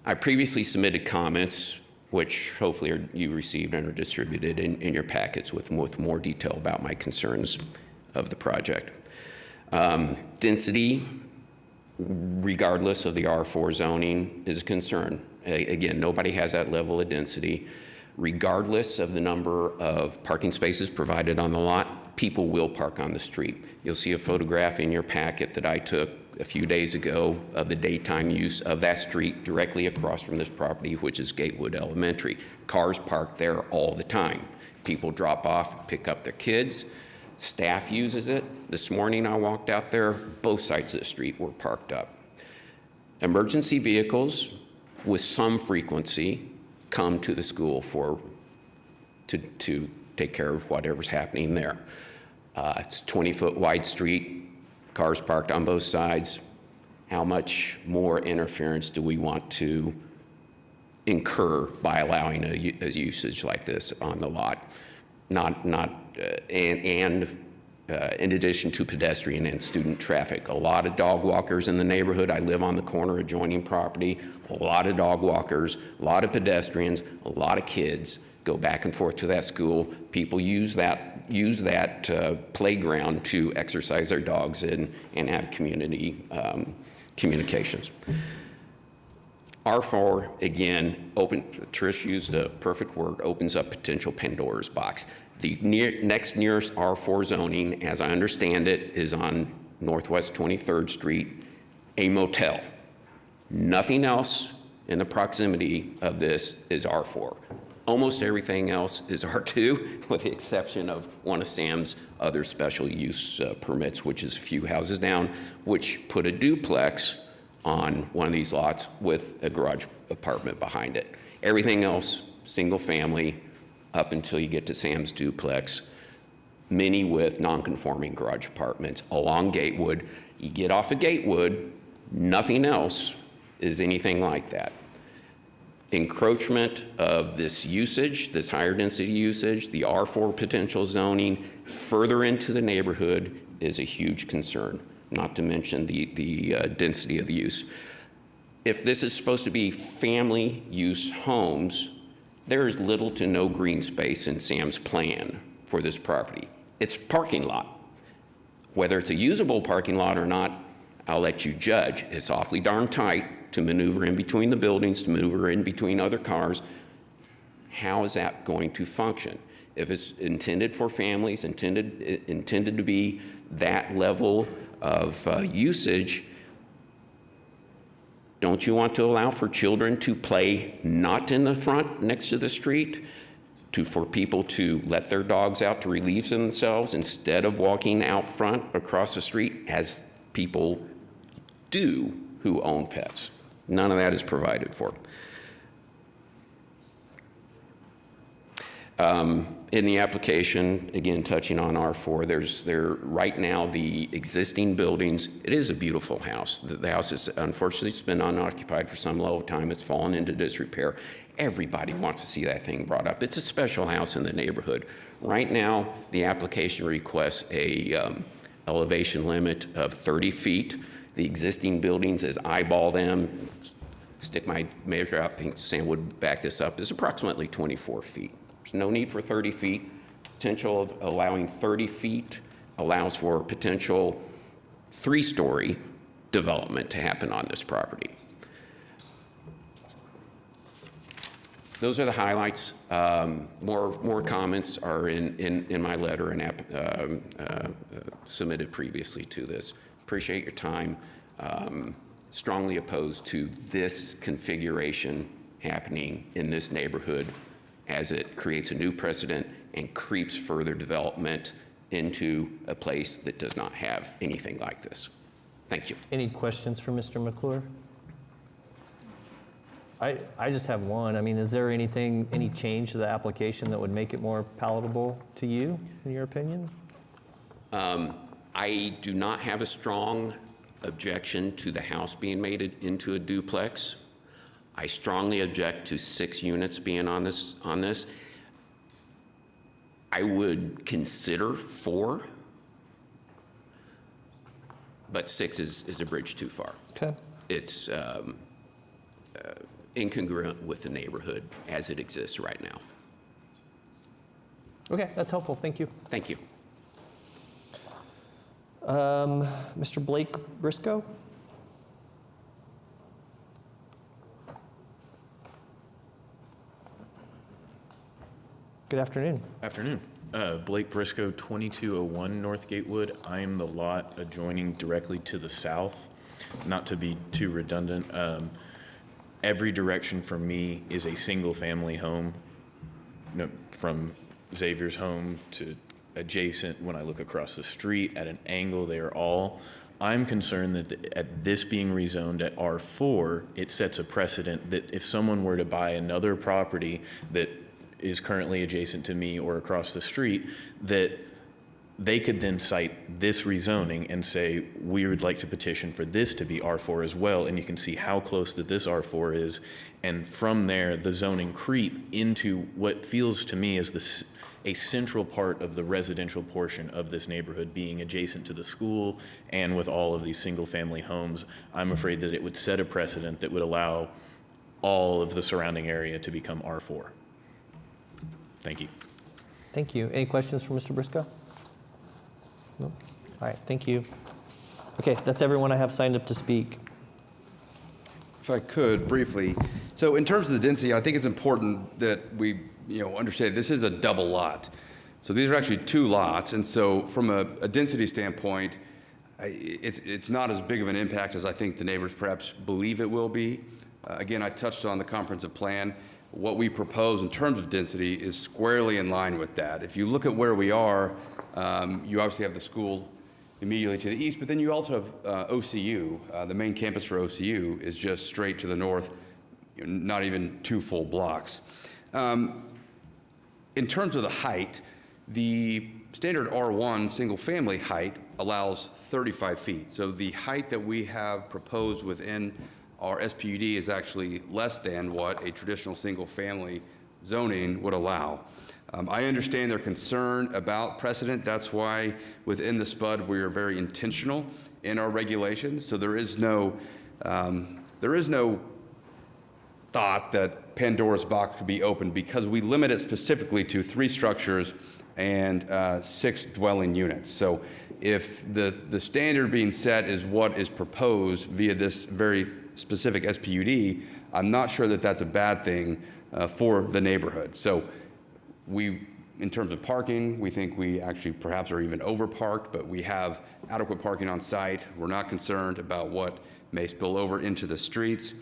Speaker 20: I previously submitted comments, which hopefully you received and are distributed in your packets with more detail about my concerns of the project. Density, regardless of the R4 zoning, is a concern. Again, nobody has that level of density. Regardless of the number of parking spaces provided on the lot, people will park on the street. You'll see a photograph in your packet that I took a few days ago of the daytime use of that street directly across from this property, which is Gatewood Elementary. Cars park there all the time. People drop off, pick up their kids. Staff uses it. This morning I walked out there, both sides of the street were parked up. Emergency vehicles with some frequency, come to the school to take care of whatever's happening there. It's a 20-foot wide street, cars parked on both sides. How much more interference do we want to incur by allowing a usage like this on the lot? In addition to pedestrian and student traffic. A lot of dog walkers in the neighborhood. I live on the corner adjoining property. A lot of dog walkers, a lot of pedestrians, a lot of kids go back and forth to that school. People use that playground to exercise their dogs and have community communications. R4, again, Trish used a perfect word, opens up potential Pandora's box. The next nearest R4 zoning, as I understand it, is on Northwest 23rd Street, a motel. Nothing else in the proximity of this is R4. Almost everything else is R2, with the exception of one of Sam's other special use permits, which is a few houses down, which put a duplex on one of these lots with a garage apartment behind it. Everything else, single family, up until you get to Sam's duplex, many with non-conforming garage apartments along Gatewood. You get off of Gatewood, nothing else is anything like that. Encroachment of this usage, this higher density usage, the R4 potential zoning further into the neighborhood is a huge concern, not to mention the density of the use. If this is supposed to be family use homes, there is little to no green space in Sam's plan for this property. It's a parking lot. Whether it's a usable parking lot or not, I'll let you judge. It's awfully darn tight to maneuver in between the buildings, to maneuver in between other cars. How is that going to function? If it's intended for families, intended to be that level of usage, don't you want to allow for children to play not in the front next to the street, for people to let their dogs out to relieve themselves instead of walking out front across the street as people do who own pets? None of that is provided for. In the application, again, touching on R4, right now the existing buildings, it is a beautiful house. The house is, unfortunately, it's been unoccupied for some level of time. It's fallen into disrepair. Everybody wants to see that thing brought up. It's a special house in the neighborhood. Right now, the application requests a elevation limit of 30 feet. The existing buildings, as eyeball them, stick my measure out, I think Sam would back this up, is approximately 24 feet. There's no need for 30 feet. Potential of allowing 30 feet allows for potential 3-story development to happen on this property. Those are the highlights. More comments are in my letter and submitted previously to this. Appreciate your time. Strongly opposed to this configuration happening in this neighborhood, as it creates a new precedent and creeps further development into a place that does not have anything like this. Thank you.
Speaker 1: Any questions for Mr. McClure? I just have one. I mean, is there any change to the application that would make it more palatable to you, in your opinion?
Speaker 20: I do not have a strong objection to the house being made into a duplex. I strongly object to 6 units being on this. I would consider 4, but 6 is a bridge too far.
Speaker 1: Okay.
Speaker 20: It's incongruent with the neighborhood as it exists right now.
Speaker 1: Okay, that's helpful. Thank you.
Speaker 20: Thank you.
Speaker 1: Mr. Blake Briscoe? Good afternoon.
Speaker 21: Afternoon. Blake Briscoe, 2201 North Gatewood. I am the lot adjoining directly to the south. Not to be too redundant, every direction from me is a single-family home. From Xavier's home to adjacent, when I look across the street at an angle, they are all I'm concerned that at this being rezoned at R4, it sets a precedent that if someone were to buy another property that is currently adjacent to me or across the street, that they could then cite this rezoning and say, we would like to petition for this to be R4 as well, and you can see how close that this R4 is, and from there, the zoning creep into what feels to me as a central part of the residential portion of this neighborhood, being adjacent to the school and with all of these single-family homes. I'm afraid that it would set a precedent that would allow all of the surrounding area to become R4. Thank you.
Speaker 1: Thank you. Any questions for Mr. Briscoe? No? All right, thank you. Okay, that's everyone I have signed up to speak.
Speaker 4: If I could briefly, so in terms of the density, I think it's important that we understand this is a double lot. So these are actually two lots, and so from a density standpoint, it's not as big of an impact as I think the neighbors perhaps believe it will be. Again, I touched on the comprehensive plan. What we propose in terms of density is squarely in line with that. If you look at where we are, you obviously have the school immediately to the east, but then you also have OCU. The main campus for OCU is just straight to the north, not even 2 full blocks. In terms of the height, the standard R1 single-family height allows 35 feet. So the height that we have proposed within our SPUD is actually less than what a traditional single-family zoning would allow. I understand their concern about precedent. That's why within the SPUD we are very intentional in our regulations. So there is no thought that Pandora's box could be opened because we limit it specifically to 3 structures and 6 dwelling units. So if the standard being set is what is proposed via this very specific SPUD, I'm not sure that that's a bad thing for the neighborhood. So in terms of parking, we think we actually perhaps are even over-parked, but we have adequate parking on site. We're not concerned about what may spill over into the streets.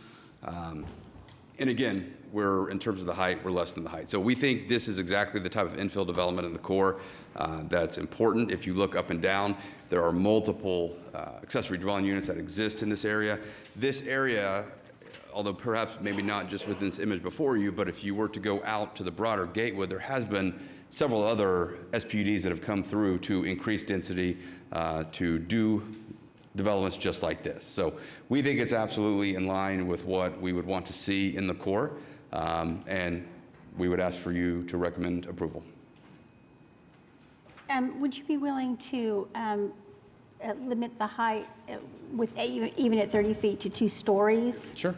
Speaker 4: And again, in terms of the height, we're less than the height. So we think this is exactly the type of infill development in the core that's important. If you look up and down, there are multiple accessory dwelling units that exist in this area. This area, although perhaps maybe not just within this image before you, but if you were to go out to the broader Gatewood, there has been several other SPUDs that have come through to increase density, to do developments just like this. So we think it's absolutely in line with what we would want to see in the core, and we would ask for you to recommend approval.
Speaker 16: Would you be willing to limit the height with even at 30 feet to 2 stories?
Speaker 4: Sure.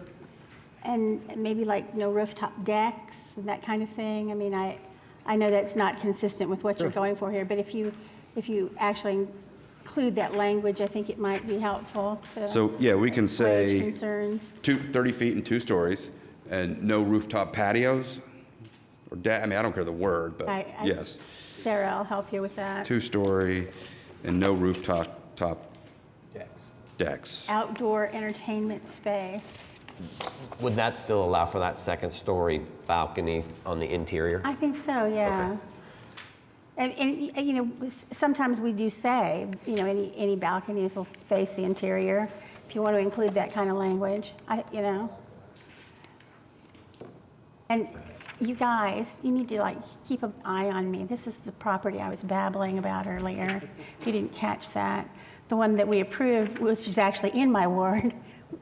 Speaker 16: And maybe like no rooftop decks and that kind of thing? I mean, I know that's not consistent with what you're going for here, but if you actually include that language, I think it might be helpful to
Speaker 4: So yeah, we can say
Speaker 16: concerns.
Speaker 4: 30 feet and 2 stories, and no rooftop patios, or I mean, I don't care the word, but yes.
Speaker 16: Sarah, I'll help you with that.
Speaker 4: 2-story and no rooftop decks.
Speaker 16: Outdoor entertainment space.
Speaker 2: Would that still allow for that 2nd-story balcony on the interior?
Speaker 16: I think so, yeah. And sometimes we do say, any balconies will face the interior, if you want to include that kind of language, And you guys, you need to keep an eye on me. This is the property I was babbling about earlier, if you didn't catch that. The one that we approved, which is actually in my ward,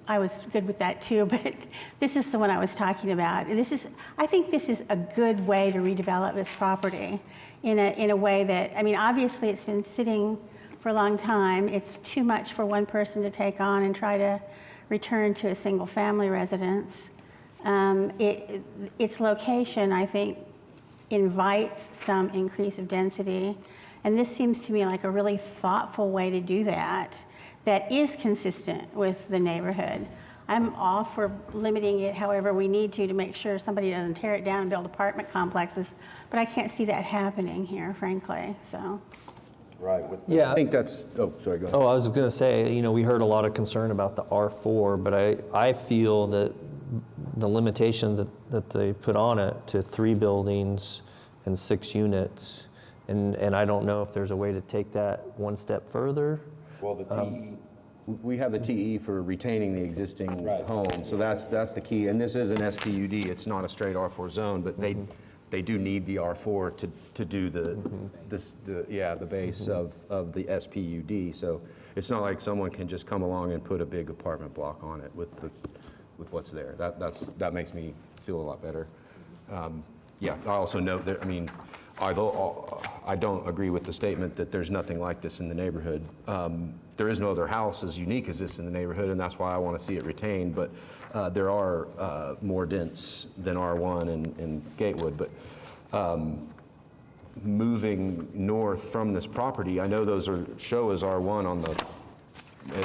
Speaker 16: I was good with that too, but this is the one I was talking about. I think this is a good way to redevelop this property in a way that, obviously it's been sitting for a long time. It's too much for one person to take on and try to return to a single family residence. Its location, I think, invites some increase of density. And this seems to me like a really thoughtful way to do that is consistent with the neighborhood. I'm all for limiting it however we need to make sure somebody doesn't tear it down and build apartment complexes, but I can't see that happening here, frankly, so.
Speaker 17: Right.
Speaker 1: Yeah.
Speaker 17: I think that's, sorry, go ahead.
Speaker 1: Oh, I was going to say, we heard a lot of concern about the R4, but I feel that the limitation that they put on it to 3 buildings and 6 units, and I don't know if there's a way to take that one step further.
Speaker 2: Well, the
Speaker 17: we have the TE for retaining the existing home, so that's the key. And this is an SPUD, it's not a straight R4 zone, but they do need the R4 to do the base of the SPUD. So it's not like someone can just come along and put a big apartment block on it with what's there. That makes me feel a lot better. Yeah, I also note that, I mean, I don't agree with the statement that there's nothing like this in the neighborhood. There is no other house as unique as this in the neighborhood, and that's why I want to see it retained. But there are more dense than R1 in Gatewood. But moving north from this property, I know those show as R1 on the,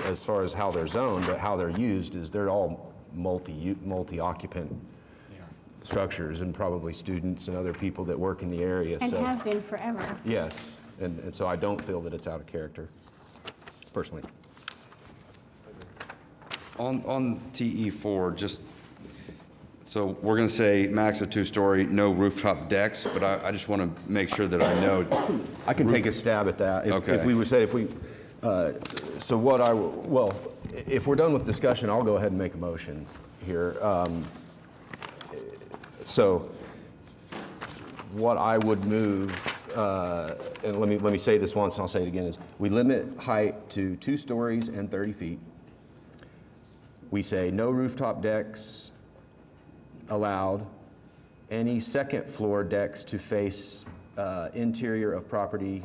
Speaker 17: as far as how they're zoned, but how they're used is they're all multi-occupant structures, and probably students and other people that work in the area.
Speaker 16: And
Speaker 17: so,
Speaker 16: have been forever.
Speaker 17: yes, and so I don't feel that it's out of character, personally.
Speaker 4: On TE4, just, so we're going to say max of 2-story, no rooftop decks, but I just want to make sure that I know.
Speaker 17: I can take a stab at that.
Speaker 4: Okay.
Speaker 17: If we would say, so what well, if we're done with discussion, I'll go ahead and make a motion here. So what I would move, and let me say this once and I'll say it again, is we limit height to 2 stories and 30 feet. We say no rooftop decks allowed. Any second floor decks to face interior of property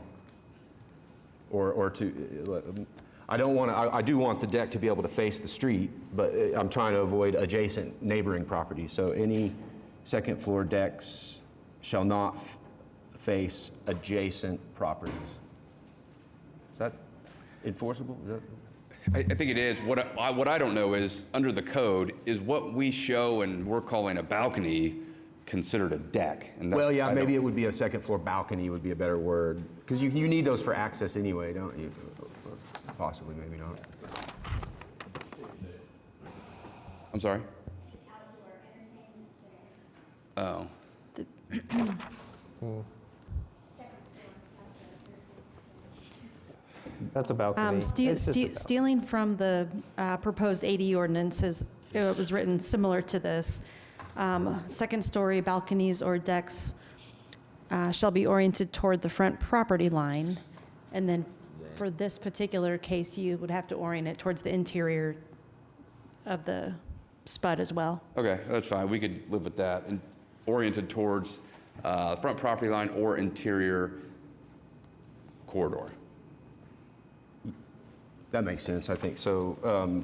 Speaker 17: or to, I don't want to, I do want the deck to be able to face the street, but I'm trying to avoid adjacent neighboring properties. So any second floor decks shall not face adjacent properties. Is that enforceable? Is that?
Speaker 4: I think it is. What I don't know is, under the code, is what we show and we're calling a balcony considered a deck? And
Speaker 17: Well, yeah, maybe it would be a second floor balcony would be a better word. Because you need those for access anyway, don't you? Possibly, maybe not.
Speaker 4: I'm sorry? Oh.
Speaker 1: That's a balcony. It's just a balcony.
Speaker 12: Stealing from the proposed AD ordinances, it was written similar to this. Second-story balconies or decks shall be oriented toward the front property line. And then for this particular case, you would have to orient it towards the interior of the spud as well.
Speaker 4: Okay, that's fine. We could live with that. And oriented towards front property line or interior corridor.
Speaker 17: That makes sense, I think. So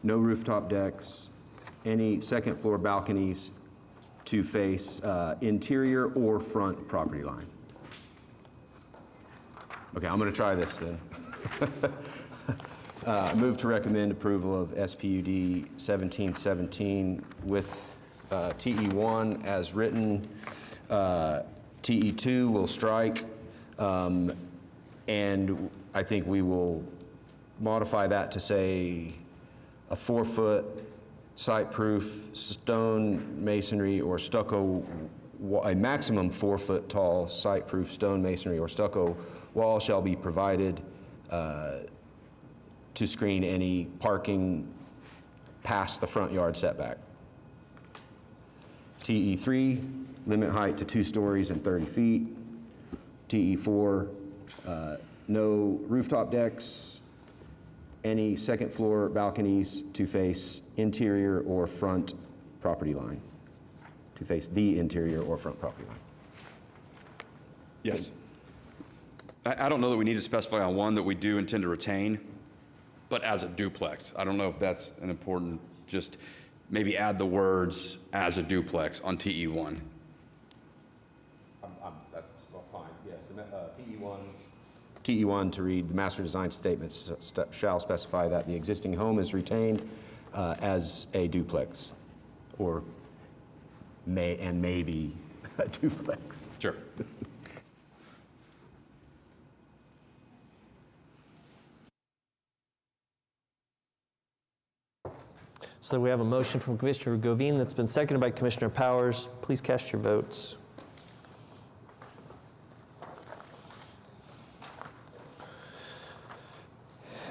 Speaker 17: no rooftop decks, any second floor balconies to face interior or front property line. Okay, I'm going to try this then. Move to recommend approval of SPUD 1717 with TE1 as written. TE2 will strike, and I think we will modify that to say a 4-foot site-proof stone masonry or stucco, a maximum 4-foot tall site-proof stone masonry or stucco wall shall be provided to screen any parking past the front yard setback. TE3, limit height to 2 stories and 30 feet. TE4, no rooftop decks, any second floor balconies to face interior or front property line, to face the interior or front property line.
Speaker 4: Yes. I don't know that we need to specify on one that we do intend to retain, but as a duplex. I don't know if that's an important, just maybe add the words "as a duplex" on TE1.
Speaker 17: That's fine, yes. TE1 to read, the master design statement shall specify that the existing home is retained as a duplex, or may be a duplex.
Speaker 4: Sure.
Speaker 1: So we have a motion from Commissioner Govine that's been seconded by Commissioner Powers. Please cast your votes.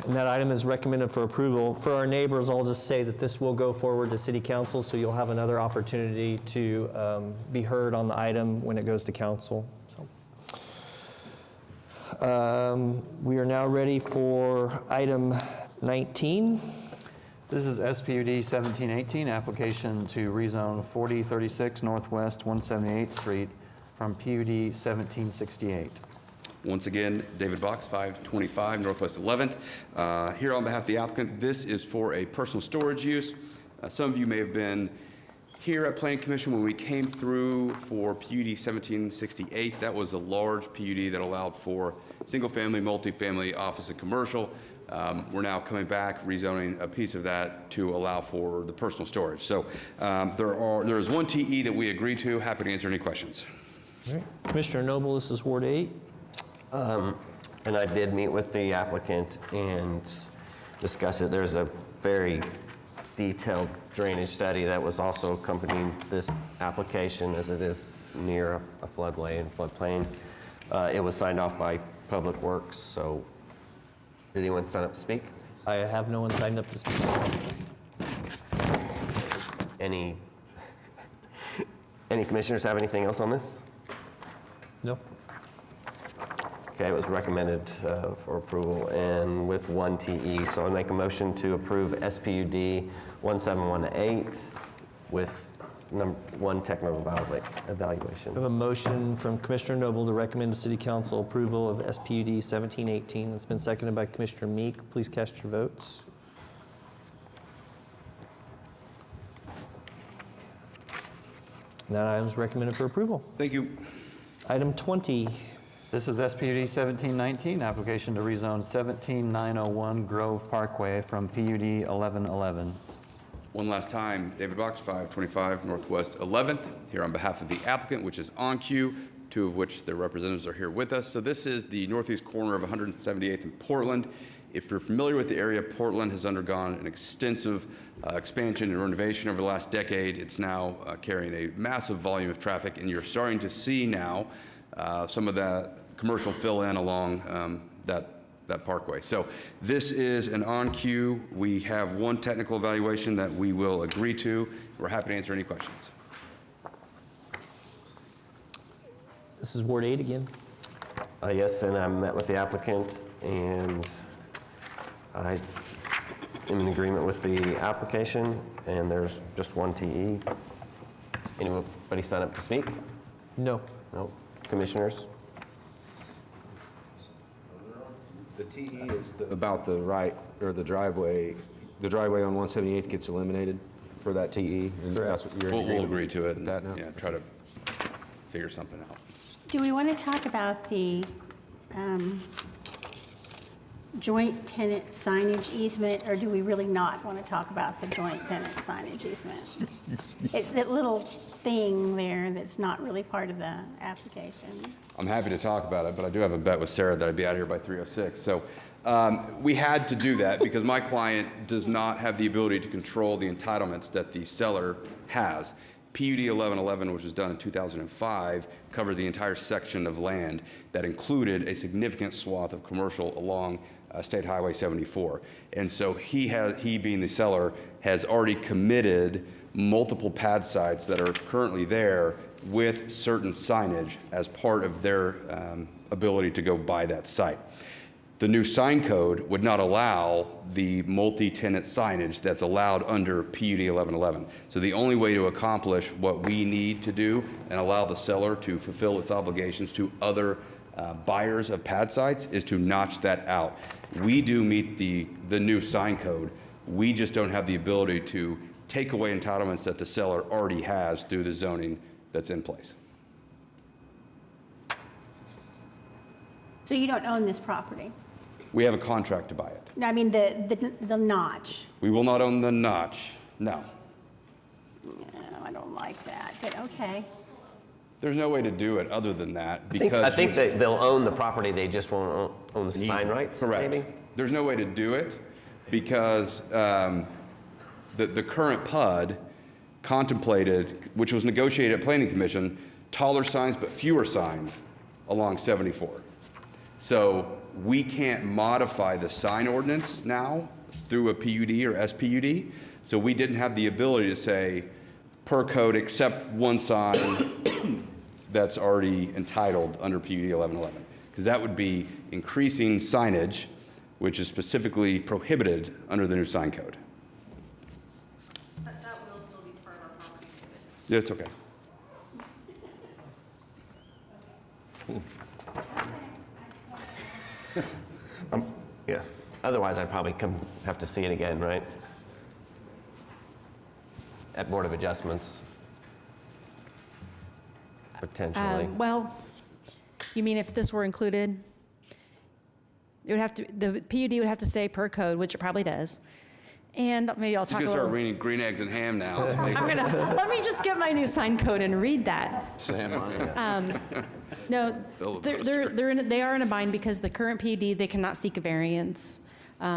Speaker 1: And that item is recommended for approval. For our neighbors, I'll just say that this will go forward to City Council, so you'll have another opportunity to be heard on the item when it goes to council. We are now ready for item 19.
Speaker 3: This is SPUD 1718, application to rezone 4036 Northwest 178th Street from PUD 1768.
Speaker 4: Once again, David Box, 525 Northwest 11th. Here on behalf of the applicant, this is for a personal storage use. Some of you may have been here at Planning Commission when we came through for PUD 1768. That was a large PUD that allowed for single-family, multifamily, office, and commercial. We're now coming back, rezoning a piece of that to allow for the personal storage. So there is one TE that we agree to. Happy to answer any questions.
Speaker 1: All right. Commissioner Noble, this is Ward 8.
Speaker 2: And I did meet with the applicant and discuss it. There's a very detailed drainage study that was also accompanying this application, as it is near a floodway and floodplain. It was signed off by Public Works, so did anyone sign up to speak?
Speaker 1: I have no one signed up to speak.
Speaker 2: Any commissioners have anything else on this?
Speaker 1: No.
Speaker 2: Okay, it was recommended for approval and with one TE. So I'll make a motion to approve SPUD 1718 with one technical evaluation.
Speaker 1: We have a motion from Commissioner Noble to recommend to City Council approval of SPUD 1718. It's been seconded by Commissioner Meek. Please cast your votes. That item is recommended for approval.
Speaker 4: Thank you.
Speaker 1: Item 20.
Speaker 3: This is SPUD 1719, application to rezone 17901 Grove Parkway from PUD 1111.
Speaker 4: One last time, David Box, 525 Northwest 11th, here on behalf of the applicant, which is OnQ, two of which their representatives are here with us. So this is the northeast corner of 178th and Portland. If you're familiar with the area, Portland has undergone an extensive expansion and renovation over the last decade. It's now carrying a massive volume of traffic, and you're starting to see now some of that commercial fill in along that parkway. So this is an OnQ. We have one technical evaluation that we will agree to. We're happy to answer any questions.
Speaker 1: This is Ward 8 again.
Speaker 2: Yes, and I met with the applicant, and I am in agreement with the application, and there's just one TE. Anybody sign up to speak?
Speaker 1: No.
Speaker 2: No. Commissioners?
Speaker 17: The TE is about the right, or the driveway. The driveway on 178th gets eliminated for that TE. And that's what you're in
Speaker 4: We'll
Speaker 17: agreement
Speaker 4: agree to it.
Speaker 17: with that now?
Speaker 4: Yeah, try to figure something out.
Speaker 16: Do we want to talk about the joint tenant signage easement, or do we really not want to talk about the joint tenant signage easement? It's that little thing there that's not really part of the application.
Speaker 4: I'm happy to talk about it, but I do have a bet with Sarah that I'd be out here by 3:06. So we had to do that because my client does not have the ability to control the entitlements that the seller has. PUD 1111, which was done in 2005, covered the entire section of land that included a significant swath of commercial along State Highway 74. And so he being the seller, has already committed multiple pad sites that are currently there with certain signage as part of their ability to go buy that site. The new sign code would not allow the multi-tenant signage that's allowed under PUD 1111. So the only way to accomplish what we need to do and allow the seller to fulfill its obligations to other buyers of pad sites is to notch that out. We do meet the new sign code. We just don't have the ability to take away entitlements that the seller already has through the zoning that's in place.
Speaker 16: So you don't own this property?
Speaker 4: We have a contract to buy it.
Speaker 16: No, I mean the notch.
Speaker 4: We will not own the notch, no.
Speaker 16: No, I don't like that, but okay.
Speaker 4: There's no way to do it other than that
Speaker 2: because I think that they'll own the property, they just won't own the sign rights,
Speaker 4: correct.
Speaker 2: maybe?
Speaker 4: There's no way to do it because the current PUD contemplated, which was negotiated at Planning Commission, taller signs but fewer signs along 74. So we can't modify the sign ordinance now through a PUD or SPUD. So we didn't have the ability to say, per code, except one sign that's already entitled under PUD 1111. Because that would be increasing signage, which is specifically prohibited under the new sign code.
Speaker 12: But that will still be part of our property code.
Speaker 4: Yeah, it's okay.
Speaker 2: Yeah, otherwise I'd probably have to see it again, right? At Board of Adjustments, potentially.
Speaker 12: Well, you mean if this were included? It would have to, the PUD would have to say per code, which it probably does. And maybe I'll talk a
Speaker 4: You can
Speaker 12: little.
Speaker 4: start reading green eggs and ham now. To make
Speaker 12: I'm gonna, let me just get my new sign code and read that. No, they are in a bind because the current PUD, they cannot seek a variance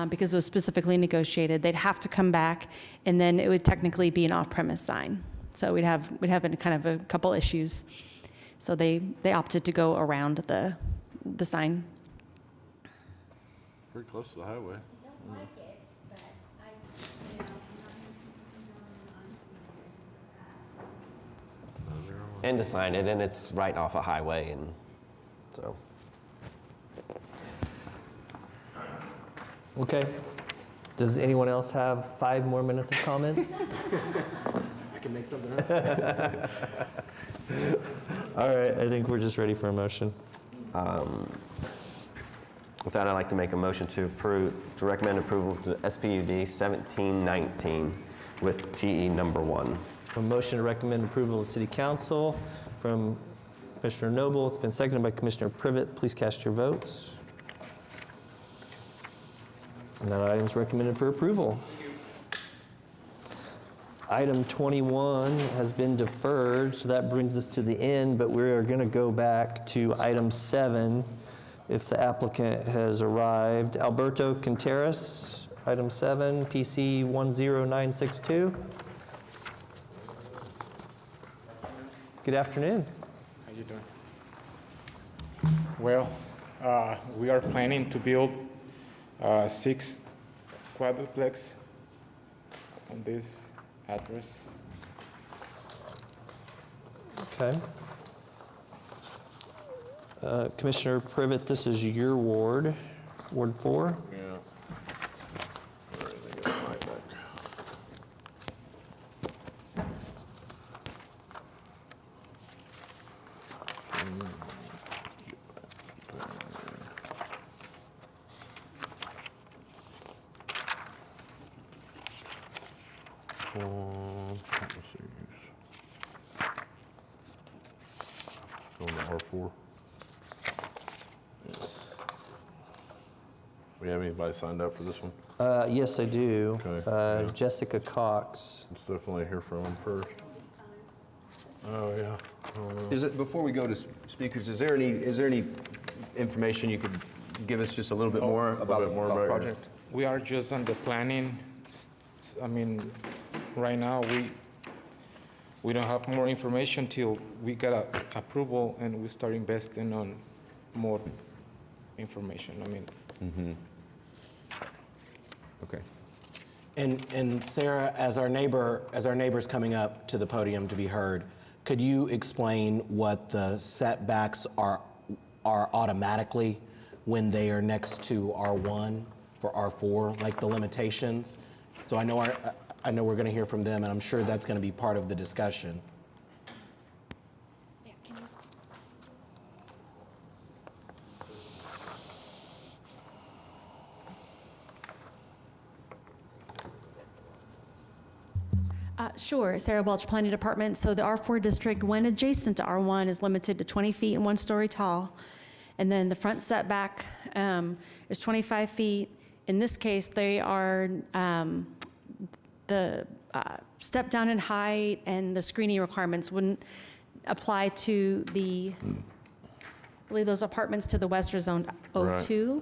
Speaker 12: because it was specifically negotiated. They'd have to come back, and then it would technically be an off-premise sign. So we'd have a kind of a couple issues. So they opted to go around the sign.
Speaker 11: Pretty close to the highway.
Speaker 2: And to sign it, and it's right off a highway, and so.
Speaker 1: Okay. Does anyone else have 5 more minutes of comments?
Speaker 6: I can make something up.
Speaker 1: All right, I think we're just ready for a motion.
Speaker 2: With that, I'd like to make a motion to recommend approval to SPUD 1719 with TE number 1.
Speaker 1: A motion to recommend approval of the City Council from Commissioner Noble. It's been seconded by Commissioner Privet. Please cast your votes. And that item is recommended for approval. Item 21 has been deferred, so that brings us to the end, but we are going to go back to item 7 if the applicant has arrived. Alberto Quinteros, item 7, PC 10962. Good afternoon.
Speaker 5: How you doing? Well, we are planning to build 6 quadruplex on this address.
Speaker 1: Okay. Commissioner Privet, this is your ward, Ward 4.
Speaker 11: Yeah. All right, I got mine back. Let's see. On the R4. We have anybody signed up for this one?
Speaker 1: Yes, I do.
Speaker 11: Okay, yeah.
Speaker 1: Jessica Cox.
Speaker 11: Let's definitely hear from him first. Oh, yeah.
Speaker 17: Is it, before we go to speakers, is there any information you could give us just a little bit more about the project?
Speaker 5: We are just on the planning. I mean, right now, we don't have more information till we get approval and we start investing on more information. I mean.
Speaker 17: Okay.
Speaker 6: And Sarah, as our neighbor's coming up to the podium to be heard, could you explain what the setbacks are automatically when they are next to R1 for R4, like the limitations? So I know we're going to hear from them, and I'm sure that's going to be part of the discussion.
Speaker 12: Sure, Sarah Welch, Planning Department. So the R4 district, when adjacent to R1, is limited to 20 feet and 1 story tall. And then the front setback is 25 feet. In this case, they are the step down in height and the screening requirements wouldn't apply to the, I believe those apartments to the west are zoned O2,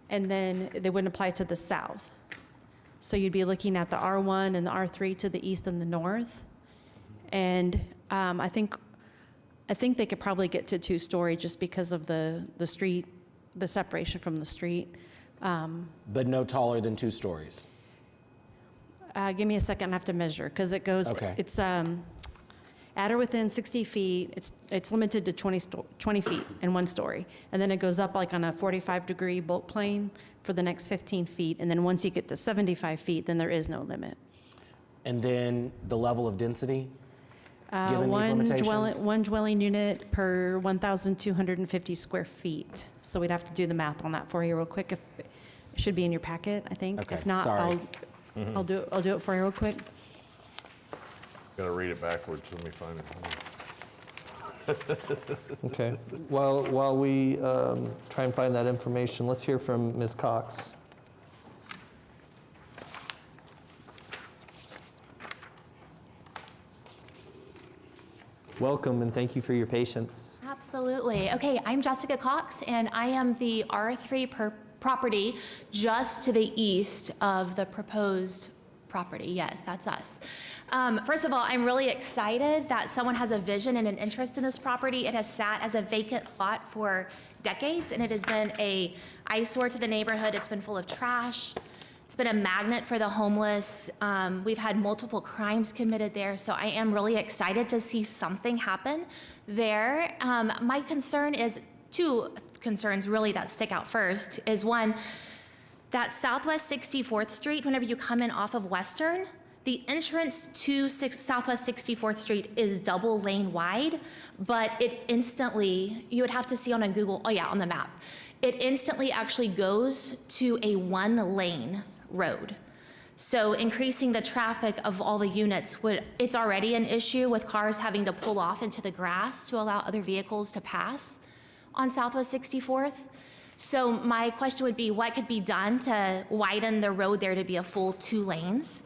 Speaker 12: and then they wouldn't apply to the south. So you'd be looking at the R1 and the R3 to the east and the north. And I think they could probably get to 2 story just because of the street the separation from the street.
Speaker 6: But no taller than 2 stories.
Speaker 12: Give me a second, I have to measure, because it goes,
Speaker 6: Okay.
Speaker 12: it's at or within 60 feet, it's limited to 20 feet in 1 story. And then it goes up like on a 45-degree bolt plane for the next 15 feet. And then once you get to 75 feet, then there is no limit.
Speaker 6: And then the level of density, given these limitations?
Speaker 12: One dwelling unit per 1,250 square feet. So we'd have to do the math on that for you real quick. It should be in your packet, I think.
Speaker 6: Okay,
Speaker 12: If not,
Speaker 6: sorry.
Speaker 12: I'll do it for you real quick.
Speaker 11: Gotta read it backwards, let me find it.
Speaker 1: Okay. While we try and find that information, let's hear from Ms. Cox. Welcome, and thank you for your patience.
Speaker 9: Absolutely. Okay, I'm Jessica Cox, and I am the R3 property just to the east of the proposed property. Yes, that's us. First of all, I'm really excited that someone has a vision and an interest in this property. It has sat as a vacant lot for decades, and it has been an eyesore to the neighborhood. It's been full of trash. It's been a magnet for the homeless. We've had multiple crimes committed there, so I am really excited to see something happen there. My concern is 2 concerns really that stick out first is one, that Southwest 64th Street, whenever you come in off of Western, the entrance to Southwest 64th Street is double lane wide, but it instantly, you would have to see on a Google, oh yeah, on the map, it instantly actually goes to a 1-lane road. So increasing the traffic of all the units it's already an issue with cars having to pull off into the grass to allow other vehicles to pass on Southwest 64th. So my question would be, what could be done to widen the road there to be a full 2 lanes?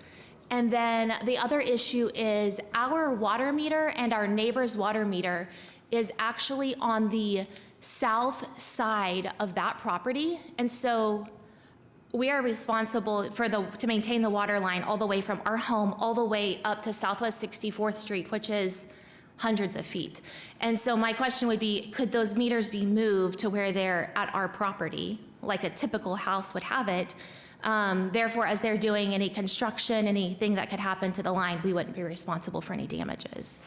Speaker 9: And then the other issue is our water meter and our neighbor's water meter is actually on the south side of that property. And so we are responsible to maintain the water line all the way from our home all the way up to Southwest 64th Street, which is hundreds of feet. And so my question would be, could those meters be moved to where they're at our property, like a typical house would have it? Therefore, as they're doing any construction, anything that could happen to the line, we wouldn't be responsible for any damages.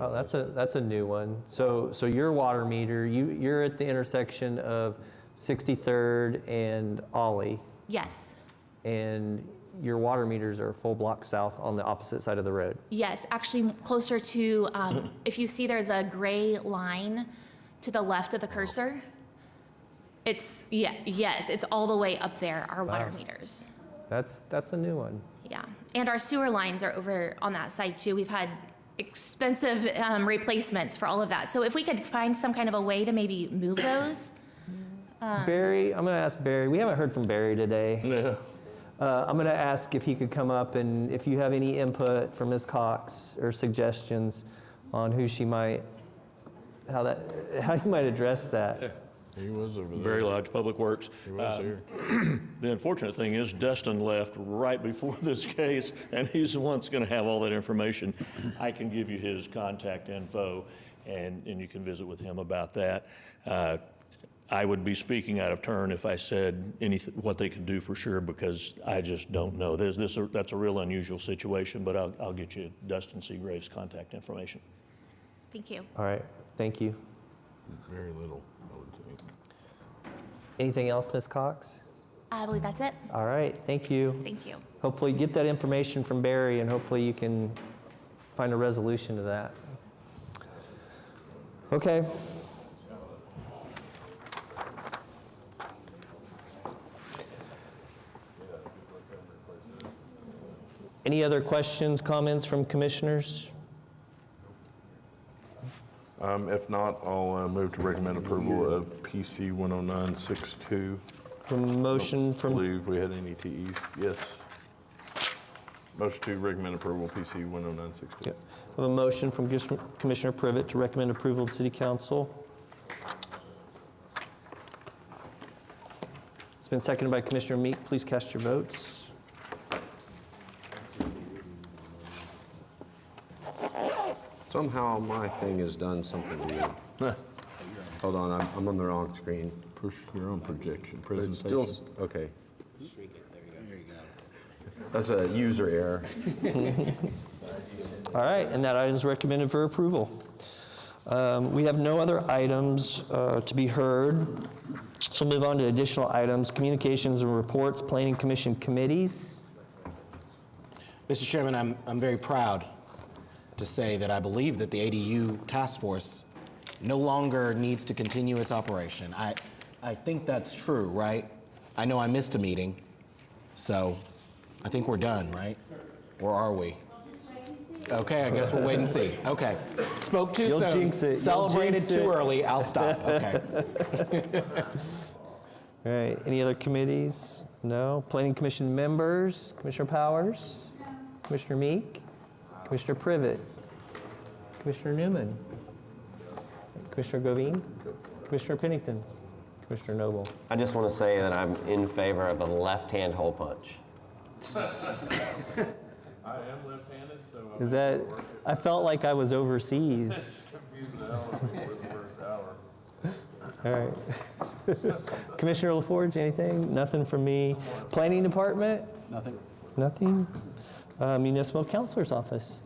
Speaker 1: Oh, that's a new one. So your water meter, you're at the intersection of 63rd and Ollie,
Speaker 9: Yes.
Speaker 1: and your water meters are a full block south on the opposite side of the road.
Speaker 9: Yes, actually closer to, if you see there's a gray line to the left of the cursor, yes, it's all the way up there, our water meters.
Speaker 1: That's a new one.
Speaker 9: Yeah, and our sewer lines are over on that side too. We've had expensive replacements for all of that. So if we could find some kind of a way to maybe move those.
Speaker 1: Barry, I'm going to ask Barry. We haven't heard from Barry today.
Speaker 11: Yeah.
Speaker 1: I'm going to ask if he could come up and if you have any input from Ms. Cox or suggestions on how you might address that.
Speaker 11: Yeah, he was over there.
Speaker 22: Barry Lodge, Public Works.
Speaker 11: He was here.
Speaker 22: The unfortunate thing is Dustin left right before this case, and he's the one that's going to have all that information. I can give you his contact info, and you can visit with him about that. I would be speaking out of turn if I said what they could do for sure, because I just don't know. That's a real unusual situation, but I'll get you Dustin Seagrave's contact information.
Speaker 9: Thank you.
Speaker 1: All right, thank you.
Speaker 11: Very little, I would think.
Speaker 1: Anything else, Ms. Cox?
Speaker 9: I believe that's it.
Speaker 1: All right, thank you.
Speaker 9: Thank you.
Speaker 1: Hopefully get that information from Barry, and hopefully you can find a resolution to that. Okay. Any other questions, comments from commissioners?
Speaker 11: If not, I'll move to recommend approval of PC 10962.
Speaker 1: Motion from...
Speaker 11: I believe we had any TEs. Yes. Motion to recommend approval of PC 10962.
Speaker 1: Yep. We have a motion from Commissioner Privet to recommend approval of City Council. It's been seconded by Commissioner Meek. Please cast your votes.
Speaker 17: Somehow my thing has done something weird. Hold on, I'm on the wrong screen.
Speaker 11: Push your own projection,
Speaker 17: But it's still,
Speaker 11: presentation.
Speaker 17: okay. That's a user error.
Speaker 1: All right, and that item is recommended for approval. We have no other items to be heard. So we'll move on to additional items, communications and reports, planning commission committees.
Speaker 6: Mr. Chairman, I'm very proud to say that I believe that the ADU task force no longer needs to continue its operation. I think that's true, right? I know I missed a meeting, so I think we're done, right? Or are we? Okay, I guess we'll wait and see. Okay. Spoke too
Speaker 1: You'll
Speaker 6: soon.
Speaker 1: jinx it. You'll
Speaker 6: Celebrated
Speaker 1: jinx
Speaker 6: too
Speaker 1: it.
Speaker 6: early. I'll stop. Okay.
Speaker 1: All right, any other committees? No? Planning commission members? Commissioner Powers? Commissioner Meek? Commissioner Privet? Commissioner Newman? Commissioner Govine? Commissioner Pennington? Commissioner Noble?
Speaker 2: I just want to say that I'm in favor of a left-hand hole punch.
Speaker 11: I am left-handed, so
Speaker 1: Is that, I felt like I was overseas. All right. Commissioner LaForge, anything? Nothing from me. Planning department?
Speaker 3: Nothing.
Speaker 1: Nothing? Municipal counselor's office?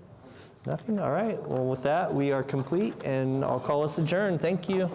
Speaker 1: Nothing? All right. Well, with that, we are complete, and I'll call us adjourned. Thank you.